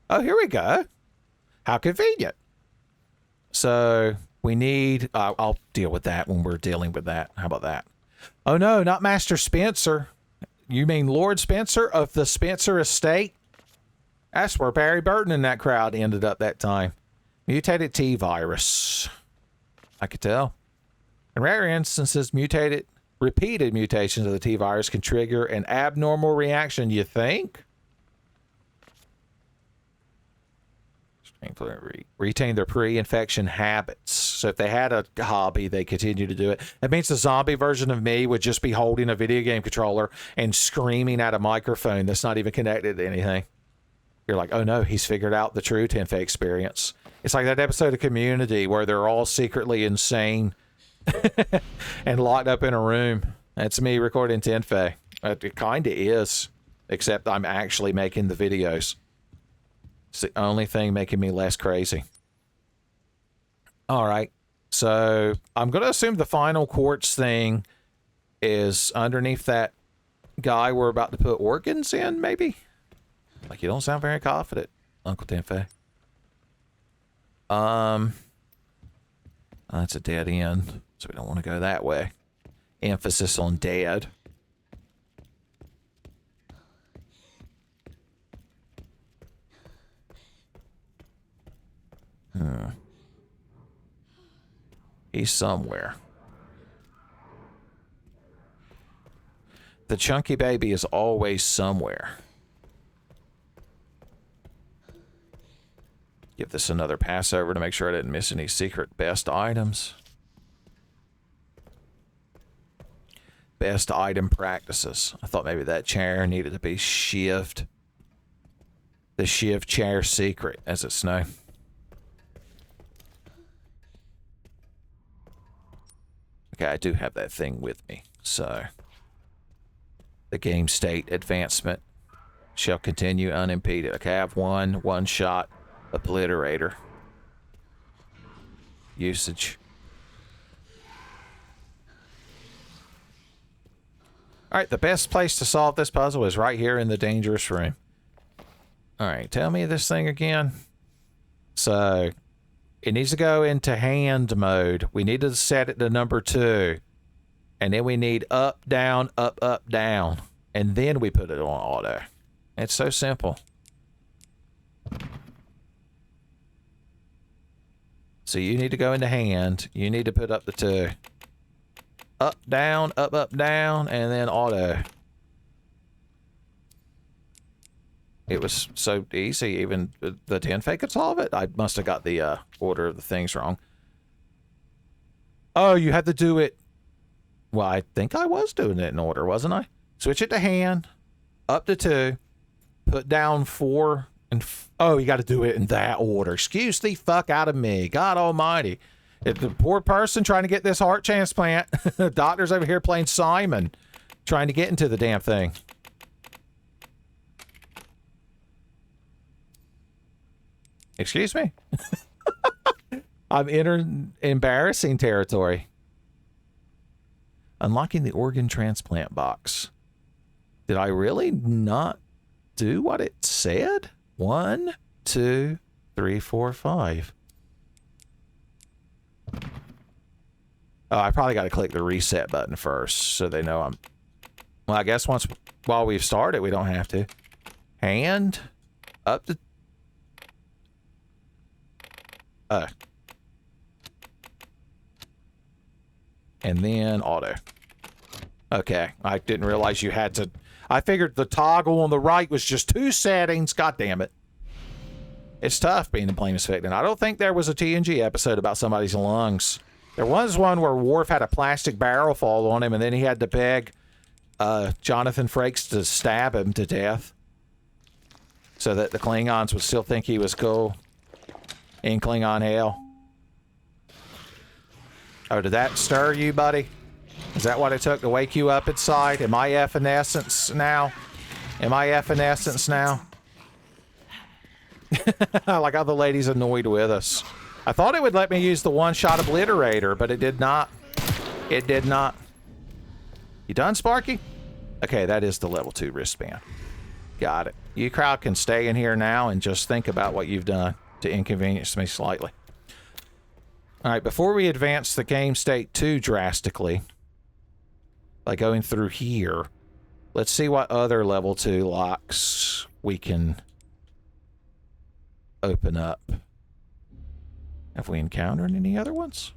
Oh, here we go. How convenient. So we need... I'll deal with that when we're dealing with that. How about that? Oh, no, not Master Spencer. You mean Lord Spencer of the Spencer Estate? That's where Barry Burton and that crowd ended up that time. Mutated T virus. I could tell. In rare instances, repeated mutations of the T virus can trigger an abnormal reaction, you think? Retain their pre-infection habits. So if they had a hobby, they continue to do it. That means the zombie version of me would just be holding a video game controller and screaming at a microphone that's not even connected to anything. You're like, oh no, he's figured out the true Tenfey experience. It's like that episode of Community where they're all secretly insane and locked up in a room. That's me recording Tenfey. It kind of is, except I'm actually making the videos. It's the only thing making me less crazy. All right. So I'm going to assume the final quartz thing is underneath that guy we're about to put organs in, maybe? Like, you don't sound very confident, Uncle Tenfey. That's a dead end, so we don't want to go that way. Emphasis on dead. He's somewhere. The chunky baby is always somewhere. Give this another pass over to make sure I didn't miss any secret best items. Best item practices. I thought maybe that chair needed to be shivved. The shiv chair secret, as it's known. Okay, I do have that thing with me, so the game state advancement shall continue unimpeded. Okay, I have one shot obliterator. Usage. Alright, the best place to solve this puzzle is right here in the dangerous room. Alright, tell me this thing again. So, it needs to go into hand mode. We need to set it to number 2. And then we need up, down, up, up, down. And then we put it on auto. It's so simple. So you need to go into hand. You need to put up the 2. Up, down, and then auto. It was so easy, even the Tenfey could solve it. I must have got the order of the things wrong. Oh, you had to do it. Well, I think I was doing it in order, wasn't I? Switch it to hand, up to 2, put down 4, and oh, you got to do it in that order. Excuse the fuck out of me. God almighty. The poor person trying to get this heart transplant. The doctor's over here playing Simon, trying to get into the damn thing. Excuse me? I'm entering embarrassing territory. Unlocking the organ transplant box. Did I really not do what it said? 1, 2, 3, 4, 5. Oh, I probably got to click the reset button first so they know I'm... Well, I guess while we've started, we don't have to. Hand up to... And then auto. Okay, I didn't realize you had to... I figured the toggle on the right was just 2 settings. God damn it. It's tough being a blame victim. I don't think there was a TNG episode about somebody's lungs. There was one where Worf had a plastic barrel fall on him, and then he had to beg Jonathan Frakes to stab him to death so that the Klingons would still think he was cool in Klingon hell. Oh, did that stir you, buddy? Is that what it took to wake you up inside? Am I evanescence now? Am I evanescence now? Like how the lady's annoyed with us. I thought it would let me use the one-shot obliterator, but it did not. It did not. You done, Sparky? Okay, that is the level 2 wristband. Got it. You crowd can stay in here now and just think about what you've done to inconvenience me slightly. All right, before we advance the game state too drastically, by going through here, let's see what other level 2 locks we can open up. Have we encountered any other ones?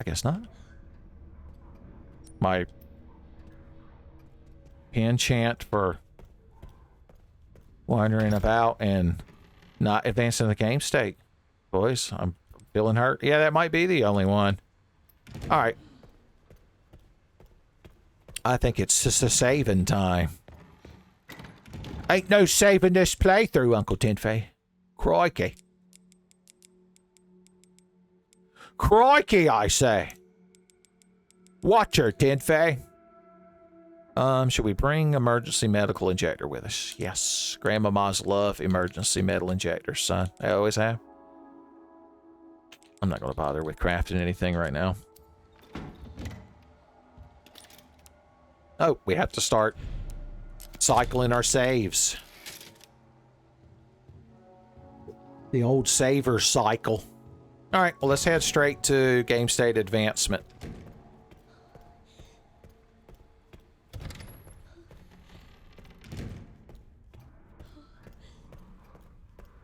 I guess not. My penchant for wandering about and not advancing the game state. Boys, I'm feeling hurt. Yeah, that might be the only one. All right. I think it's just a saving time. Ain't no saving this playthrough, Uncle Tenfey. Crikey. Crikey, I say. Watch her, Tenfey. Should we bring emergency medical injector with us? Yes. Grandmama's love emergency metal injectors, son. They always have. I'm not going to bother with crafting anything right now. Oh, we have to start cycling our saves. The old saver cycle. All right, well, let's head straight to game state advancement.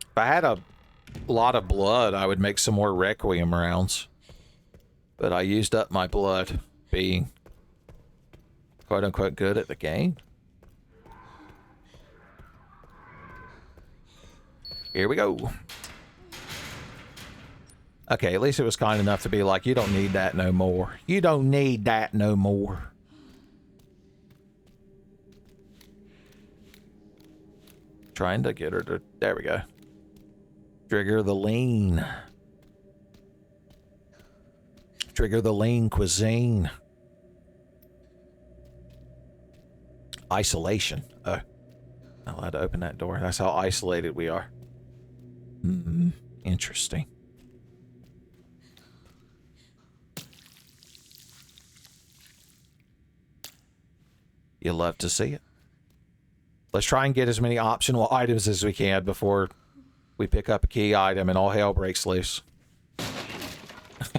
If I had a lot of blood, I would make some more Requiem rounds. But I used up my blood being quote-unquote good at the game. Here we go. Okay, at least it was kind enough to be like, you don't need that no more. You don't need that no more. Trying to get her to... There we go. Trigger the lean. Trigger the lean cuisine. Isolation. Oh. Not allowed to open that door. That's how isolated we are. Interesting. You love to see it. Let's try and get as many optional items as we can before we pick up a key item and all hell breaks loose.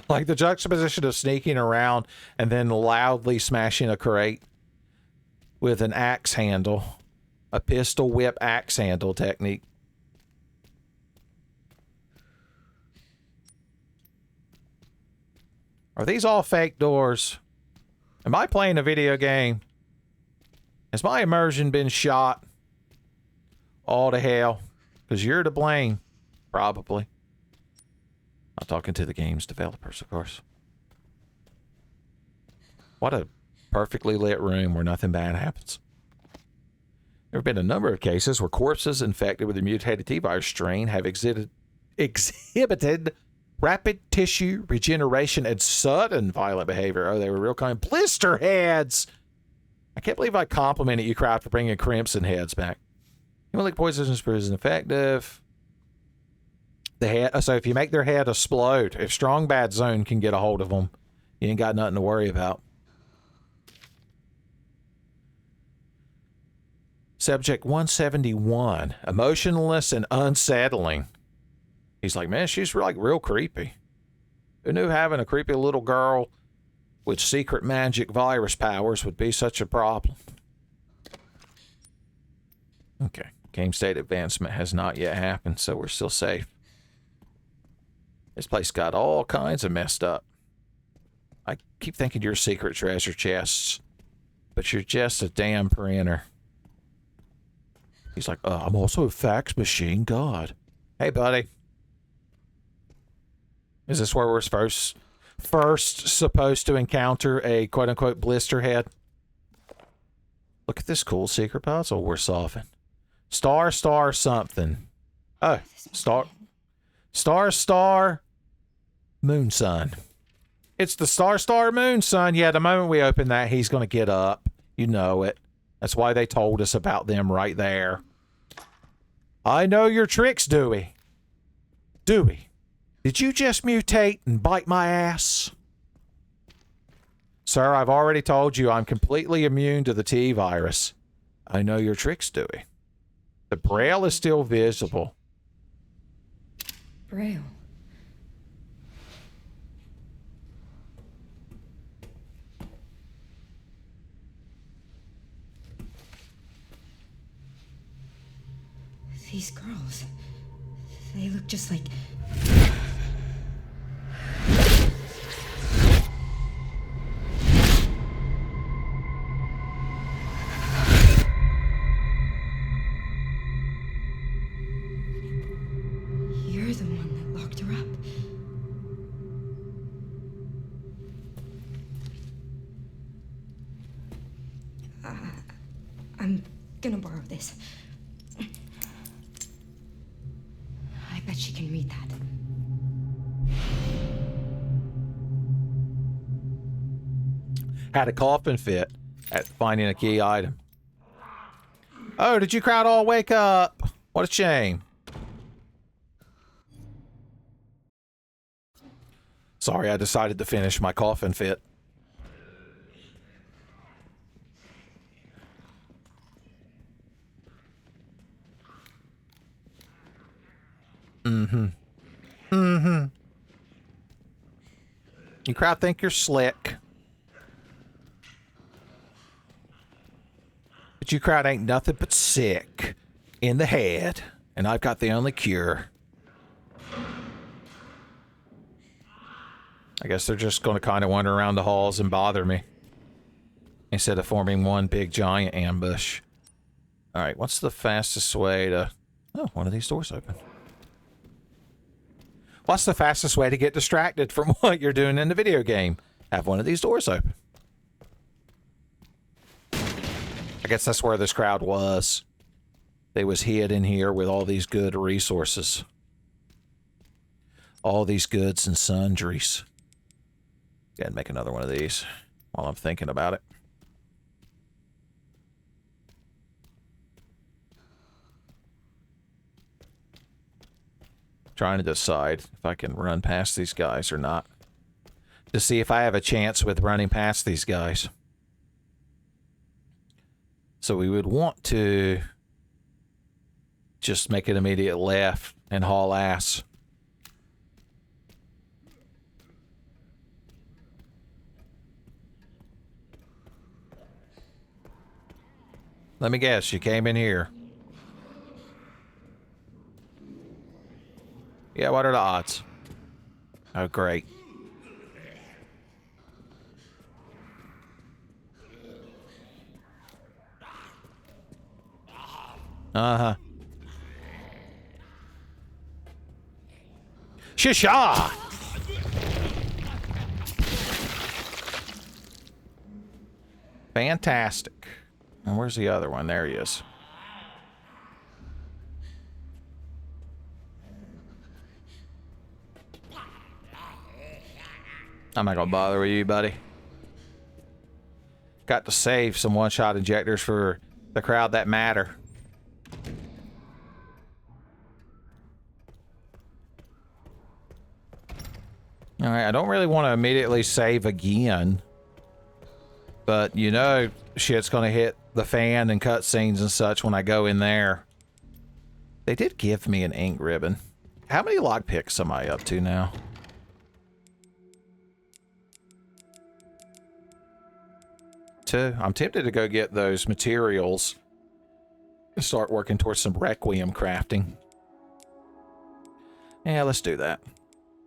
Like the juxtaposition of sneaking around and then loudly smashing a crate with an axe handle. A pistol whip axe handle technique. Are these all fake doors? Am I playing a video game? Has my immersion been shot? All to hell. Because you're to blame. Probably. I'm talking to the game's developers, of course. What a perfectly lit room where nothing bad happens. There have been a number of cases where corpses infected with the mutated T-virus strain have exhibited Rapid tissue regeneration and sudden violent behavior. Oh, they were real kind. Blister heads! I can't believe I complimented you, crowd, for bringing crimson heads back. Hemolytic poison is effective. The head, so if you make their head explode, if Strong Bad Zone can get a hold of them, you ain't got nothing to worry about. Subject 171, emotionless and unsettling. He's like, man, she's like real creepy. Who knew having a creepy little girl with secret magic virus powers would be such a problem? Okay, game state advancement has not yet happened, so we're still safe. This place got all kinds of messed up. I keep thinking you're secret treasure chests, but you're just a damn printer. He's like, I'm also a fax machine god. Hey, buddy. Is this where we're first supposed to encounter a quote-unquote blister head? Look at this cool secret puzzle we're solving. Star something. Oh, star moon sun. It's the star moon sun. Yeah, the moment we open that, he's going to get up. You know it. That's why they told us about them right there. I know your tricks, Dewey. Dewey, did you just mutate and bite my ass? Sir, I've already told you I'm completely immune to the T virus. I know your tricks, Dewey. The braille is still visible. Braille. These girls, they look just like... You're the one that locked her up. I'm gonna borrow this. I bet she can read that. Had a coughing fit at finding a key item. Oh, did you crowd all wake up? What a shame. Sorry, I decided to finish my coughing fit. You crowd think you're slick. But you crowd ain't nothing but sick in the head. And I've got the only cure. I guess they're just going to kind of wander around the halls and bother me. Instead of forming one big giant ambush. Alright, what's the fastest way to... Oh, one of these doors open. What's the fastest way to get distracted from what you're doing in the video game? Have one of these doors open. I guess that's where this crowd was. They was hid in here with all these good resources. All these goods and sundries. Go ahead and make another one of these while I'm thinking about it. Trying to decide if I can run past these guys or not. To see if I have a chance with running past these guys. So we would want to just make an immediate left and haul ass. Let me guess, you came in here. Yeah, what are the odds? Oh, great. Uh-huh. Shisha! Fantastic. And where's the other one? There he is. I'm not gonna bother with you, buddy. Got to save some one-shot injectors for the crowd that matter. Alright, I don't really want to immediately save again. But, you know, shit's gonna hit the fan and cutscenes and such when I go in there. They did give me an ink ribbon. How many lockpicks am I up to now? 2. I'm tempted to go get those materials and start working towards some Requiem crafting. Yeah, let's do that.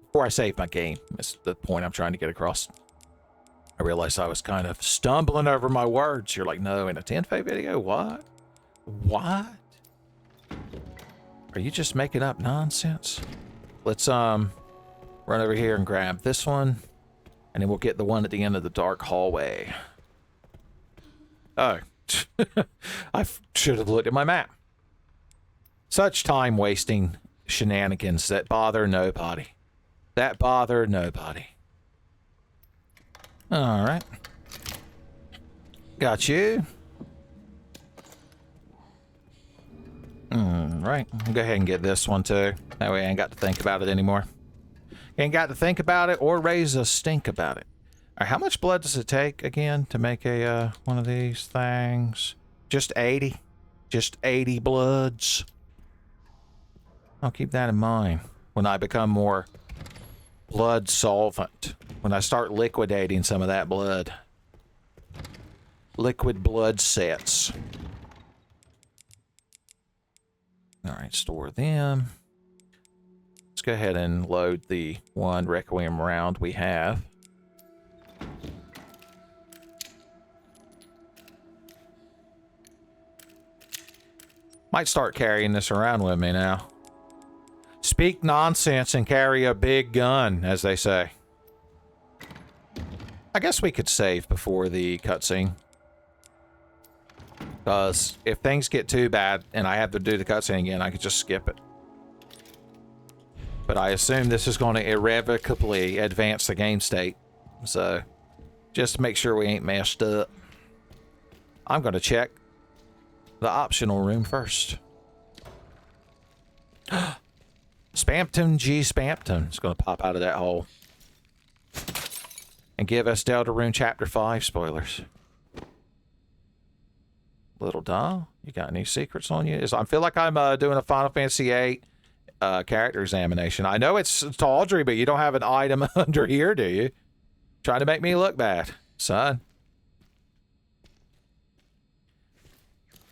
Before I save my game. That's the point I'm trying to get across. I realized I was kind of stumbling over my words. You're like, no, in a Tenfey video? What? What? Are you just making up nonsense? Let's run over here and grab this one, and then we'll get the one at the end of the dark hallway. Oh, I should have looked at my map. Such time-wasting shenanigans that bother nobody. That bother nobody. All right. Got you. Right. I'll go ahead and get this one too. That way I ain't got to think about it anymore. Ain't got to think about it or raise a stink about it. All right, how much blood does it take again to make a one of these things? Just 80. Just 80 bloods. I'll keep that in mind when I become more blood solvent. When I start liquidating some of that blood. Liquid blood sets. All right, store them. Let's go ahead and load the one Requiem round we have. Might start carrying this around with me now. Speak nonsense and carry a big gun, as they say. I guess we could save before the cutscene. Because if things get too bad and I have to do the cutscene again, I could just skip it. But I assume this is going to irrevocably advance the game state. So, just to make sure we ain't messed up. I'm going to check the optional room first. Spampton G. Spampton is going to pop out of that hole. And give us Delta Room Chapter 5 spoilers. Little doll, you got any secrets on you? I feel like I'm doing a Final Fantasy VIII character examination. I know it's tawdry, but you don't have an item under here, do you? Trying to make me look bad, son.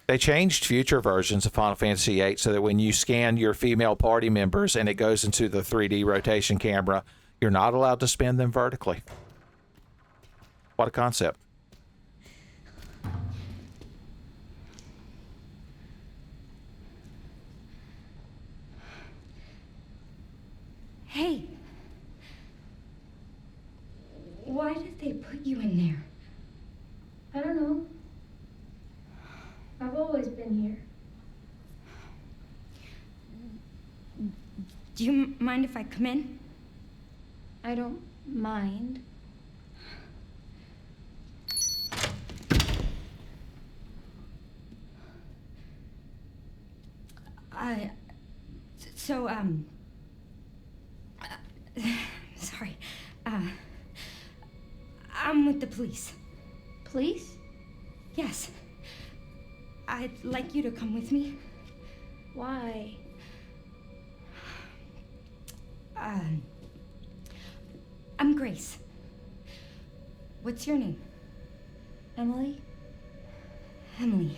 They changed future versions of Final Fantasy VIII so that when you scan your female party members and it goes into the 3D rotation camera, you're not allowed to spin them vertically. What a concept. Hey. Why did they put you in there? I don't know. I've always been here. Do you mind if I come in? I don't mind. Sorry. I'm with the police. Police? Yes. I'd like you to come with me. Why? I'm Grace. What's your name? Emily? Emily.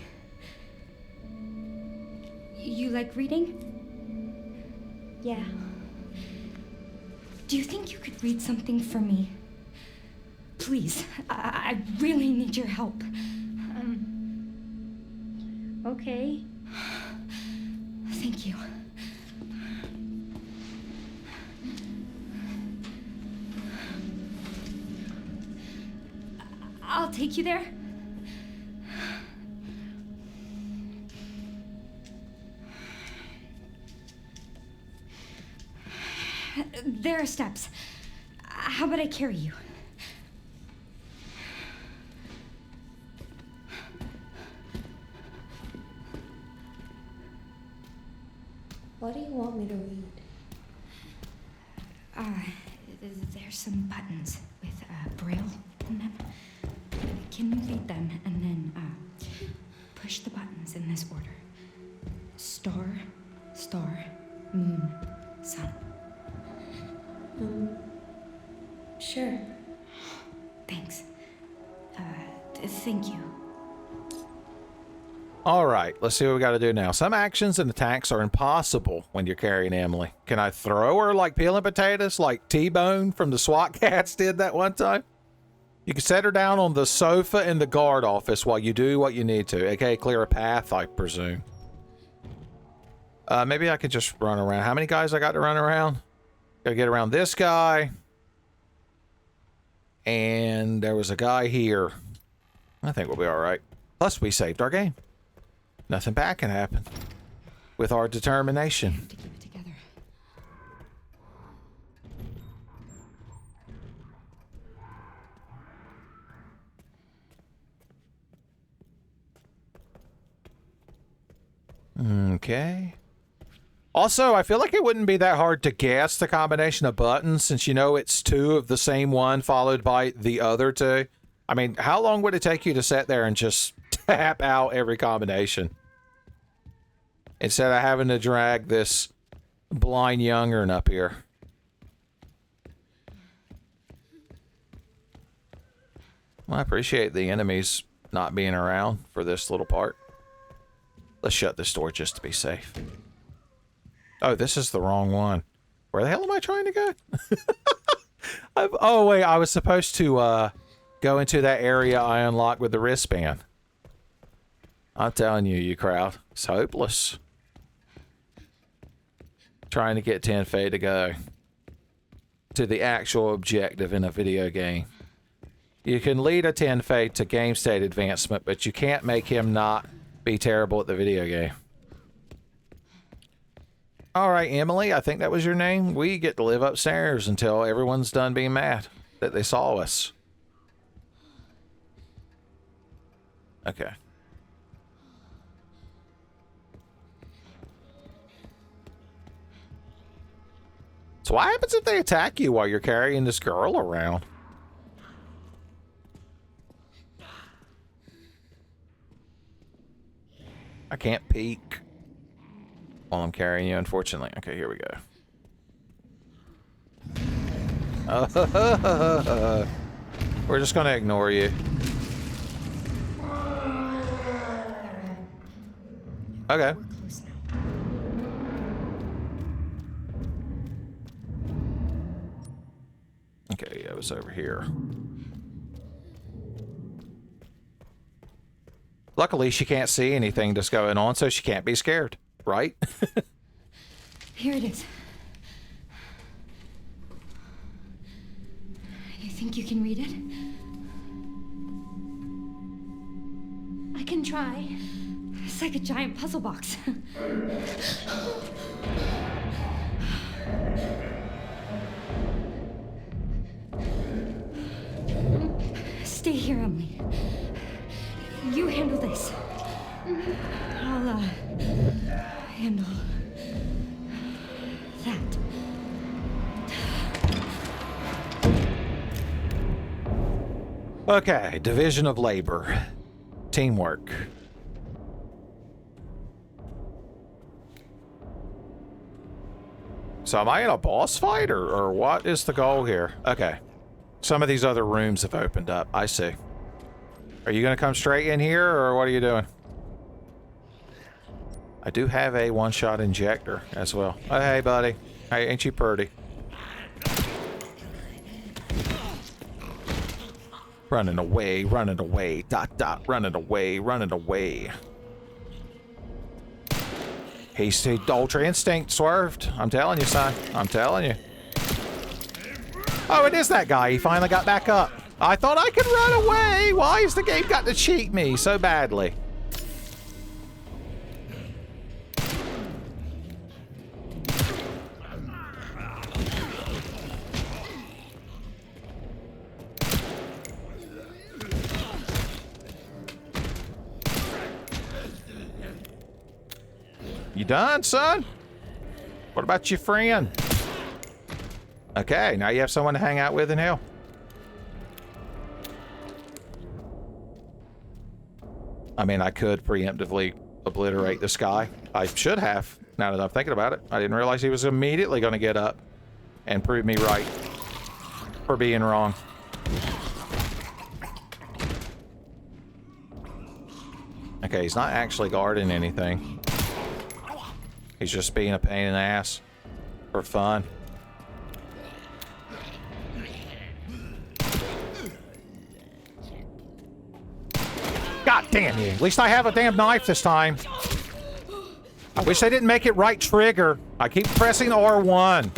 You like reading? Yeah. Do you think you could read something for me? Please, I really need your help. Okay. Thank you. I'll take you there. There are steps. How about I carry you? What do you want me to read? There's some buttons with braille in them. Can you read them and then push the buttons in this order? Star, star, moon, sun. Sure. Thanks. Thank you. All right, let's see what we got to do now. Some actions and attacks are impossible when you're carrying Emily. Can I throw her like peeling potatoes, like T-Bone from the SWAT cats did that one time? You can set her down on the sofa in the guard office while you do what you need to, aka clear a path, I presume. Maybe I could just run around. How many guys I got to run around? Gotta get around this guy. And there was a guy here. I think we'll be all right. Plus, we saved our game. Nothing bad can happen with our determination. To keep it together. Okay. Also, I feel like it wouldn't be that hard to guess the combination of buttons since you know it's two of the same one followed by the other two. I mean, how long would it take you to sit there and just tap out every combination? Instead of having to drag this blind young'un up here. Well, I appreciate the enemies not being around for this little part. Let's shut this door just to be safe. Oh, this is the wrong one. Where the hell am I trying to go? Oh, wait, I was supposed to go into that area I unlocked with the wristband. I'm telling you, you crowd, it's hopeless. Trying to get Tenfey to go to the actual objective in a video game. You can lead a Tenfey to game state advancement, but you can't make him not be terrible at the video game. All right, Emily, I think that was your name. We get to live upstairs until everyone's done being mad that they saw us. Okay. So what happens if they attack you while you're carrying this girl around? I can't peek while I'm carrying you, unfortunately. Okay, here we go. We're just gonna ignore you. Okay. We're close now. Okay, yeah, it was over here. Luckily, she can't see anything that's going on, so she can't be scared, right? Here it is. You think you can read it? I can try. It's like a giant puzzle box. Stay here, Emily. You handle this. I'll, handle that. Okay, division of labor. Teamwork. So am I in a boss fight, or what is the goal here? Okay. Some of these other rooms have opened up. I see. Are you going to come straight in here, or what are you doing? I do have a one-shot injector as well. Oh, hey, buddy. Hey, ain't you pretty? Running away, dot, dot, running away. He's Ultra Instinct swerved. I'm telling you, son. I'm telling you. Oh, it is that guy. He finally got back up. I thought I could run away. Why has the game got to cheat me so badly? You done, son? What about your friend? Okay, now you have someone to hang out with in hell. I mean, I could preemptively obliterate this guy. I should have, now that I'm thinking about it. I didn't realize he was immediately going to get up and prove me right for being wrong. Okay, he's not actually guarding anything. He's just being a pain in the ass for fun. God damn you. At least I have a damn knife this time. I wish they didn't make it right trigger. I keep pressing R1.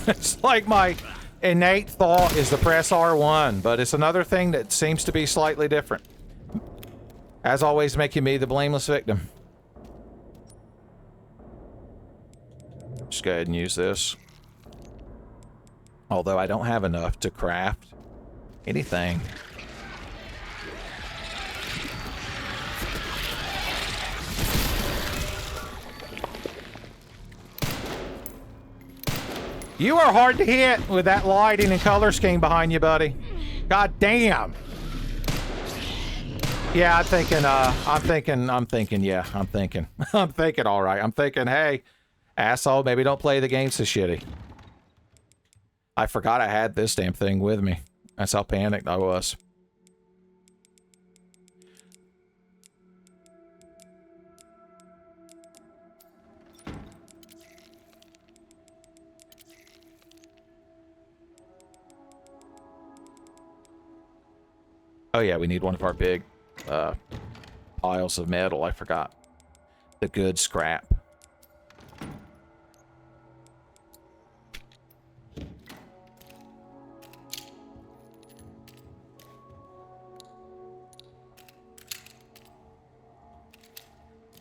It's like my innate thought is to press R1, but it's another thing that seems to be slightly different. As always, making me the blameless victim. Just go ahead and use this. Although I don't have enough to craft anything. You are hard to hit with that lighting and color scheme behind you, buddy. God damn. Yeah, I'm thinking, all right. I'm thinking, hey, asshole, maybe don't play the game so shitty. I forgot I had this damn thing with me. That's how panicked I was. Oh yeah, we need one of our big piles of metal. I forgot. The good scrap.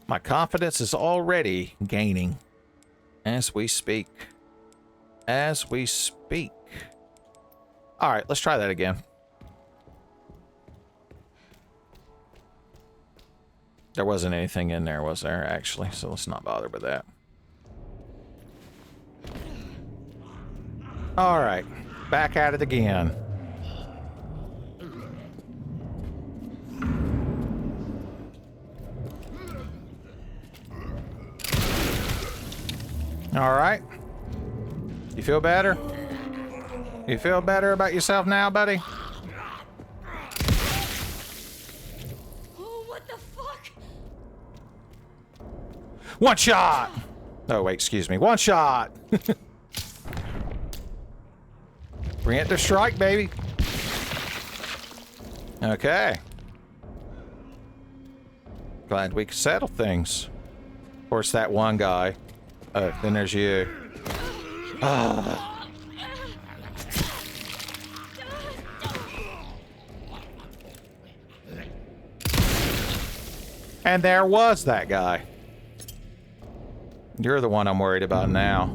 My confidence is already gaining as we speak. As we speak. All right, let's try that again. There wasn't anything in there, was there, actually? So let's not bother with that. All right, back at it again. All right. You feel better? You feel better about yourself now, buddy? One shot! Oh, wait, excuse me. One shot! Preemptive strike, baby. Okay. Glad we could settle things. Of course, that one guy. Oh, then there's you. Ah. And there was that guy. You're the one I'm worried about now.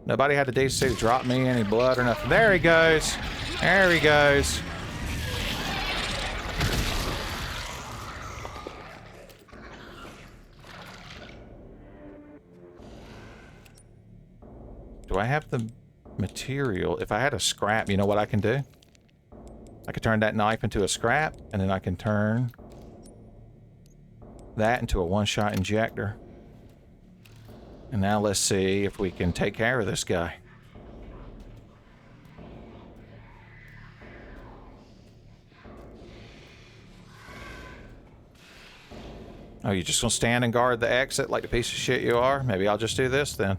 Nobody had the decency to drop me any blood or nothing. There he goes. There he goes. Do I have the material? If I had a scrap, you know what I can do? I could turn that knife into a scrap, and then I can turn that into a one-shot injector. And now let's see if we can take care of this guy. Oh, you're just gonna stand and guard the exit like the piece of shit you are? Maybe I'll just do this then.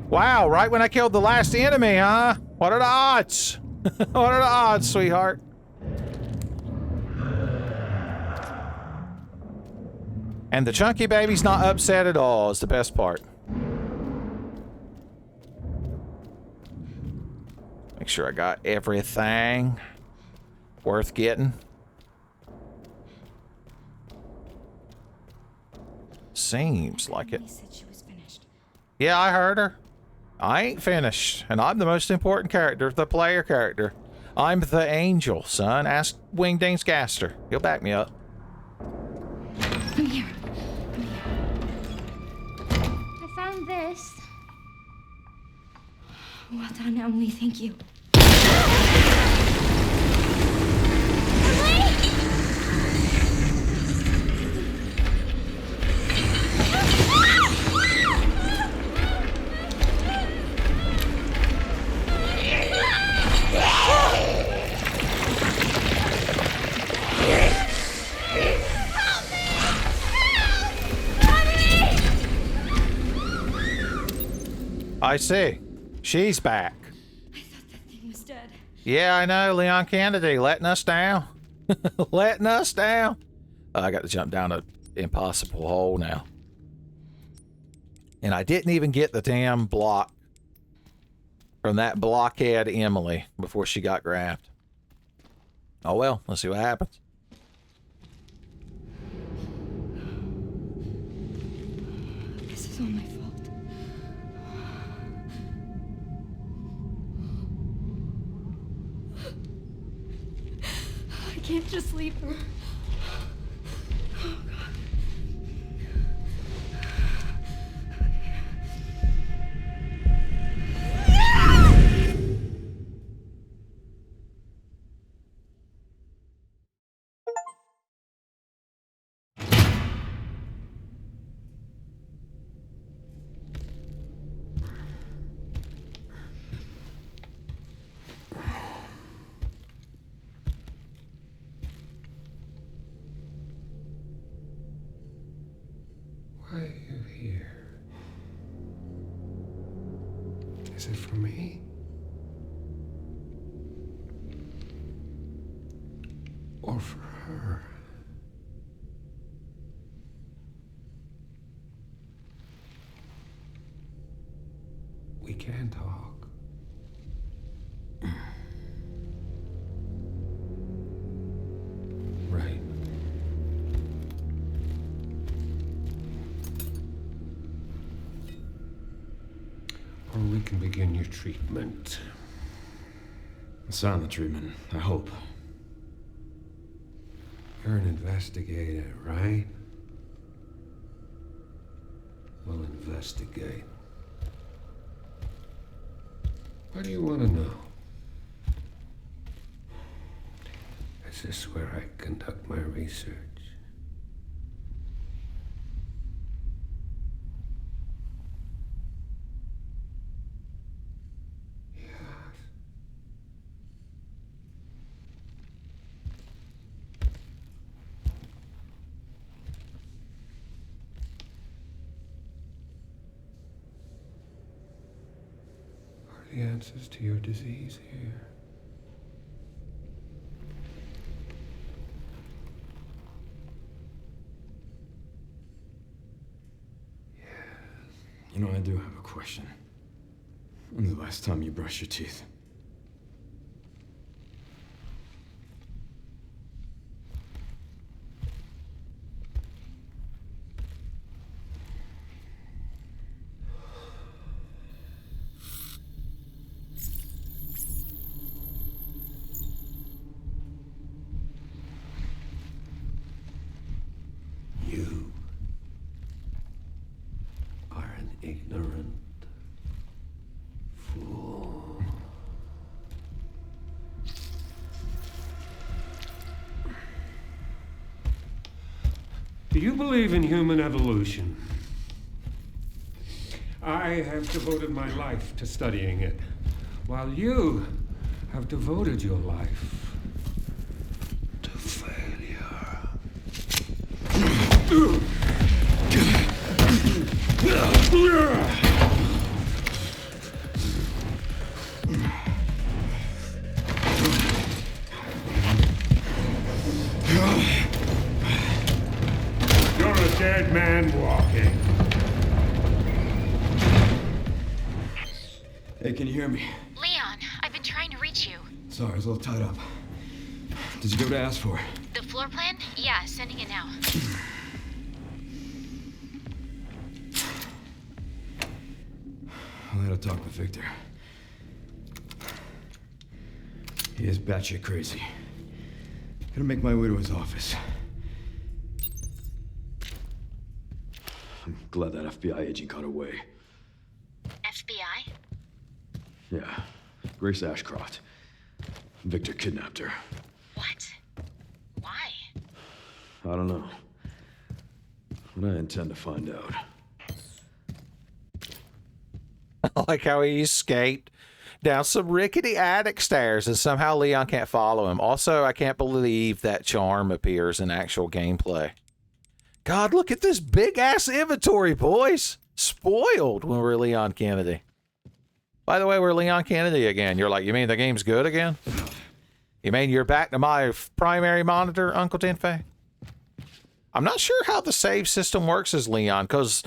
Wow, right when I killed the last enemy, huh? What are the odds? What are the odds, sweetheart? And the chunky baby's not upset at all is the best part. Make sure I got everything worth getting. Seems like it. Said she was finished. Yeah, I heard her. I ain't finished, and I'm the most important character, the player character. I'm the angel, son. Ask Wingding's Gaster. He'll back me up. Come here. I found this. Well done, Emily. Thank you. I see. She's back. I thought that thing was dead. Yeah, I know. Leon Kennedy letting us down. Letting us down. I got to jump down an impossible hole now. And I didn't even get the damn block from that blockhead Emily before she got grabbed. Oh well, let's see what happens. This is all my fault. I can't just leave her. Oh, God. Why are you here? Is it for me? Or for her? We can talk. Right. Or we can begin your treatment. Silent treatment, I hope. You're an investigator, right? We'll investigate. What do you want to know? Is this where I conduct my research? Yes. Are the answers to your disease here? You know, I do have a question. When's the last time you brushed your teeth? You are an ignorant fool. Do you believe in human evolution? I have devoted my life to studying it, while you have devoted your life to failure. You're a dead man walking. Hey, can you hear me? Leon, I've been trying to reach you. Sorry, I was a little tied up. Did you go to ask for it? The floor plan? Yeah, sending it now. I gotta talk to Victor. He is batshit crazy. Gonna make my way to his office. I'm glad that FBI agent got away. FBI? Yeah, Grace Ashcroft. Victor kidnapped her. What? Why? I don't know. But I intend to find out. I like how he escaped down some rickety attic stairs and somehow Leon can't follow him. Also, I can't believe that charm appears in actual gameplay. God, look at this big-ass inventory, boys. Spoiled when we're Leon Kennedy. By the way, we're Leon Kennedy again. You're like, you mean the game's good again? You mean you're back to my primary monitor, Uncle Tenfey? I'm not sure how the save system works as Leon, because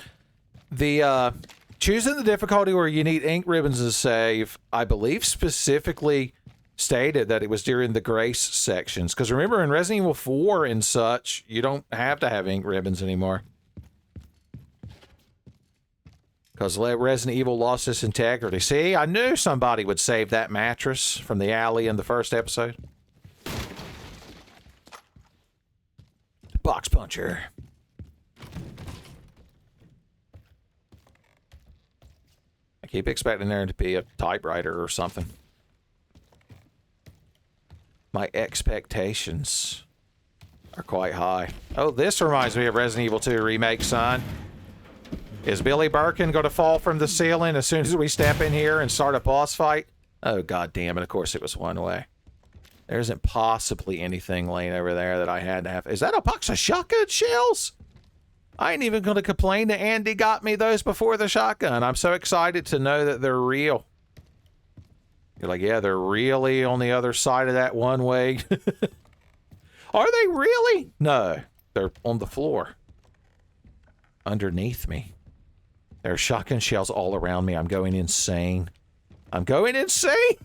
the choosing the difficulty where you need ink ribbons to save, I believe specifically stated that it was during the grace sections. Because remember, in Resident Evil 4 and such, you don't have to have ink ribbons anymore. Because Resident Evil lost its integrity. See, I knew somebody would save that mattress from the alley in the first episode. Box puncher. I keep expecting there to be a typewriter or something. My expectations are quite high. Oh, this reminds me of Resident Evil 2 Remake, son. Is Billy Birkin going to fall from the ceiling as soon as we step in here and start a boss fight? Oh, god damn it. Of course it was one way. There isn't possibly anything laying over there that I had to have. Is that a box of shotgun shells? I ain't even going to complain that Andy got me those before the shotgun. I'm so excited to know that they're real. You're like, yeah, they're really on the other side of that one way. Are they really? No, they're on the floor. Underneath me. There are shotgun shells all around me. I'm going insane. I'm going insane!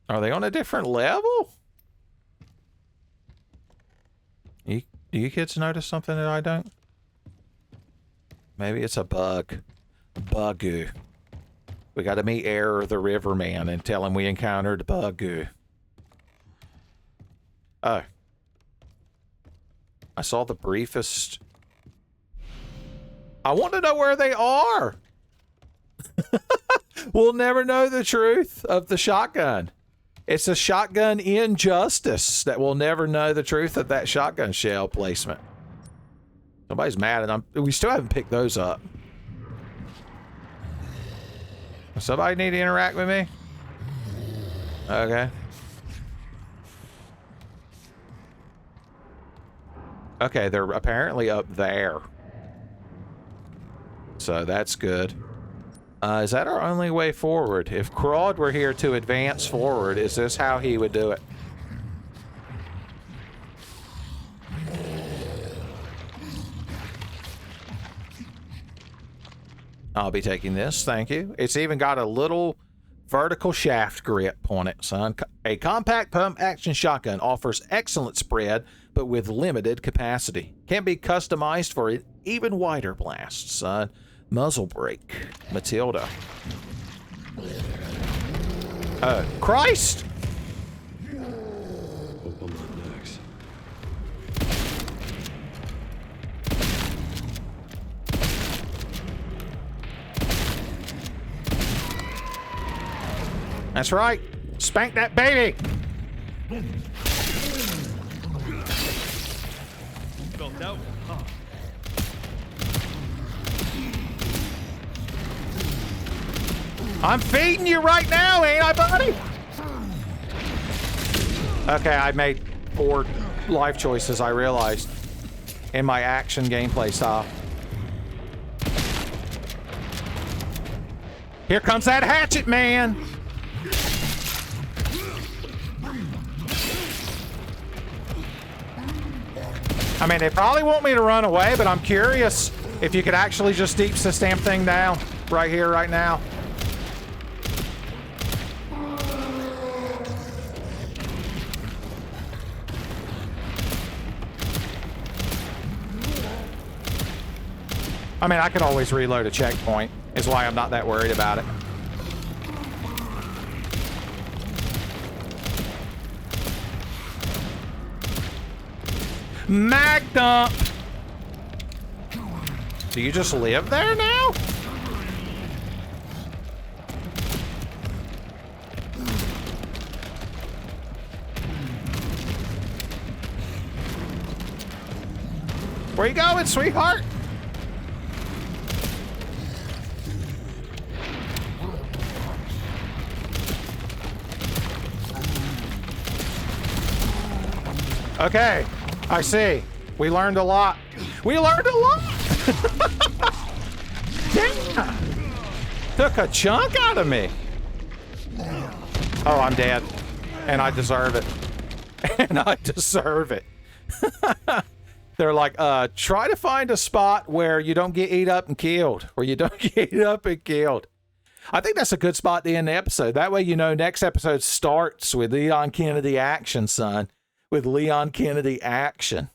Are they on a different level? Do you kids notice something that I don't? Maybe it's a bug. Bugoo. We gotta meet Error the Riverman and tell him we encountered Bugoo. Oh. I saw the briefest... I want to know where they are! We'll never know the truth of the shotgun. It's a shotgun injustice that we'll never know the truth of that shotgun shell placement. Somebody's mad and we still haven't picked those up. Does somebody need to interact with me? Okay. Okay, they're apparently up there. So that's good. Is that our only way forward? If Crawd were here to advance forward, is this how he would do it? I'll be taking this, thank you. It's even got a little vertical shaft grip on it, son. A compact pump action shotgun offers excellent spread, but with limited capacity. Can be customized for an even wider blast, son. Muzzle brake. Matilda. Christ! Hope I'm not next. That's right. Spank that baby! I'm feeding you right now, ain't I, buddy? Okay, I made poor life choices, I realized, in my action gameplay style. Here comes that hatchet man! I mean, they probably want me to run away, but I'm curious if you could actually just deep this damn thing down right here, right now. I mean, I could always reload a checkpoint. Is why I'm not that worried about it. Mag dump! Do you just live there now? Where you going, sweetheart? Okay, I see. We learned a lot. We learned a lot! Damn! Took a chunk out of me. Oh, I'm dead. And I deserve it. And I deserve it. They're like, try to find a spot where you don't get eat up and killed. Where you don't get eat up and killed. I think that's a good spot to end the episode. That way, you know, next episode starts with Leon Kennedy action, son. With Leon Kennedy action.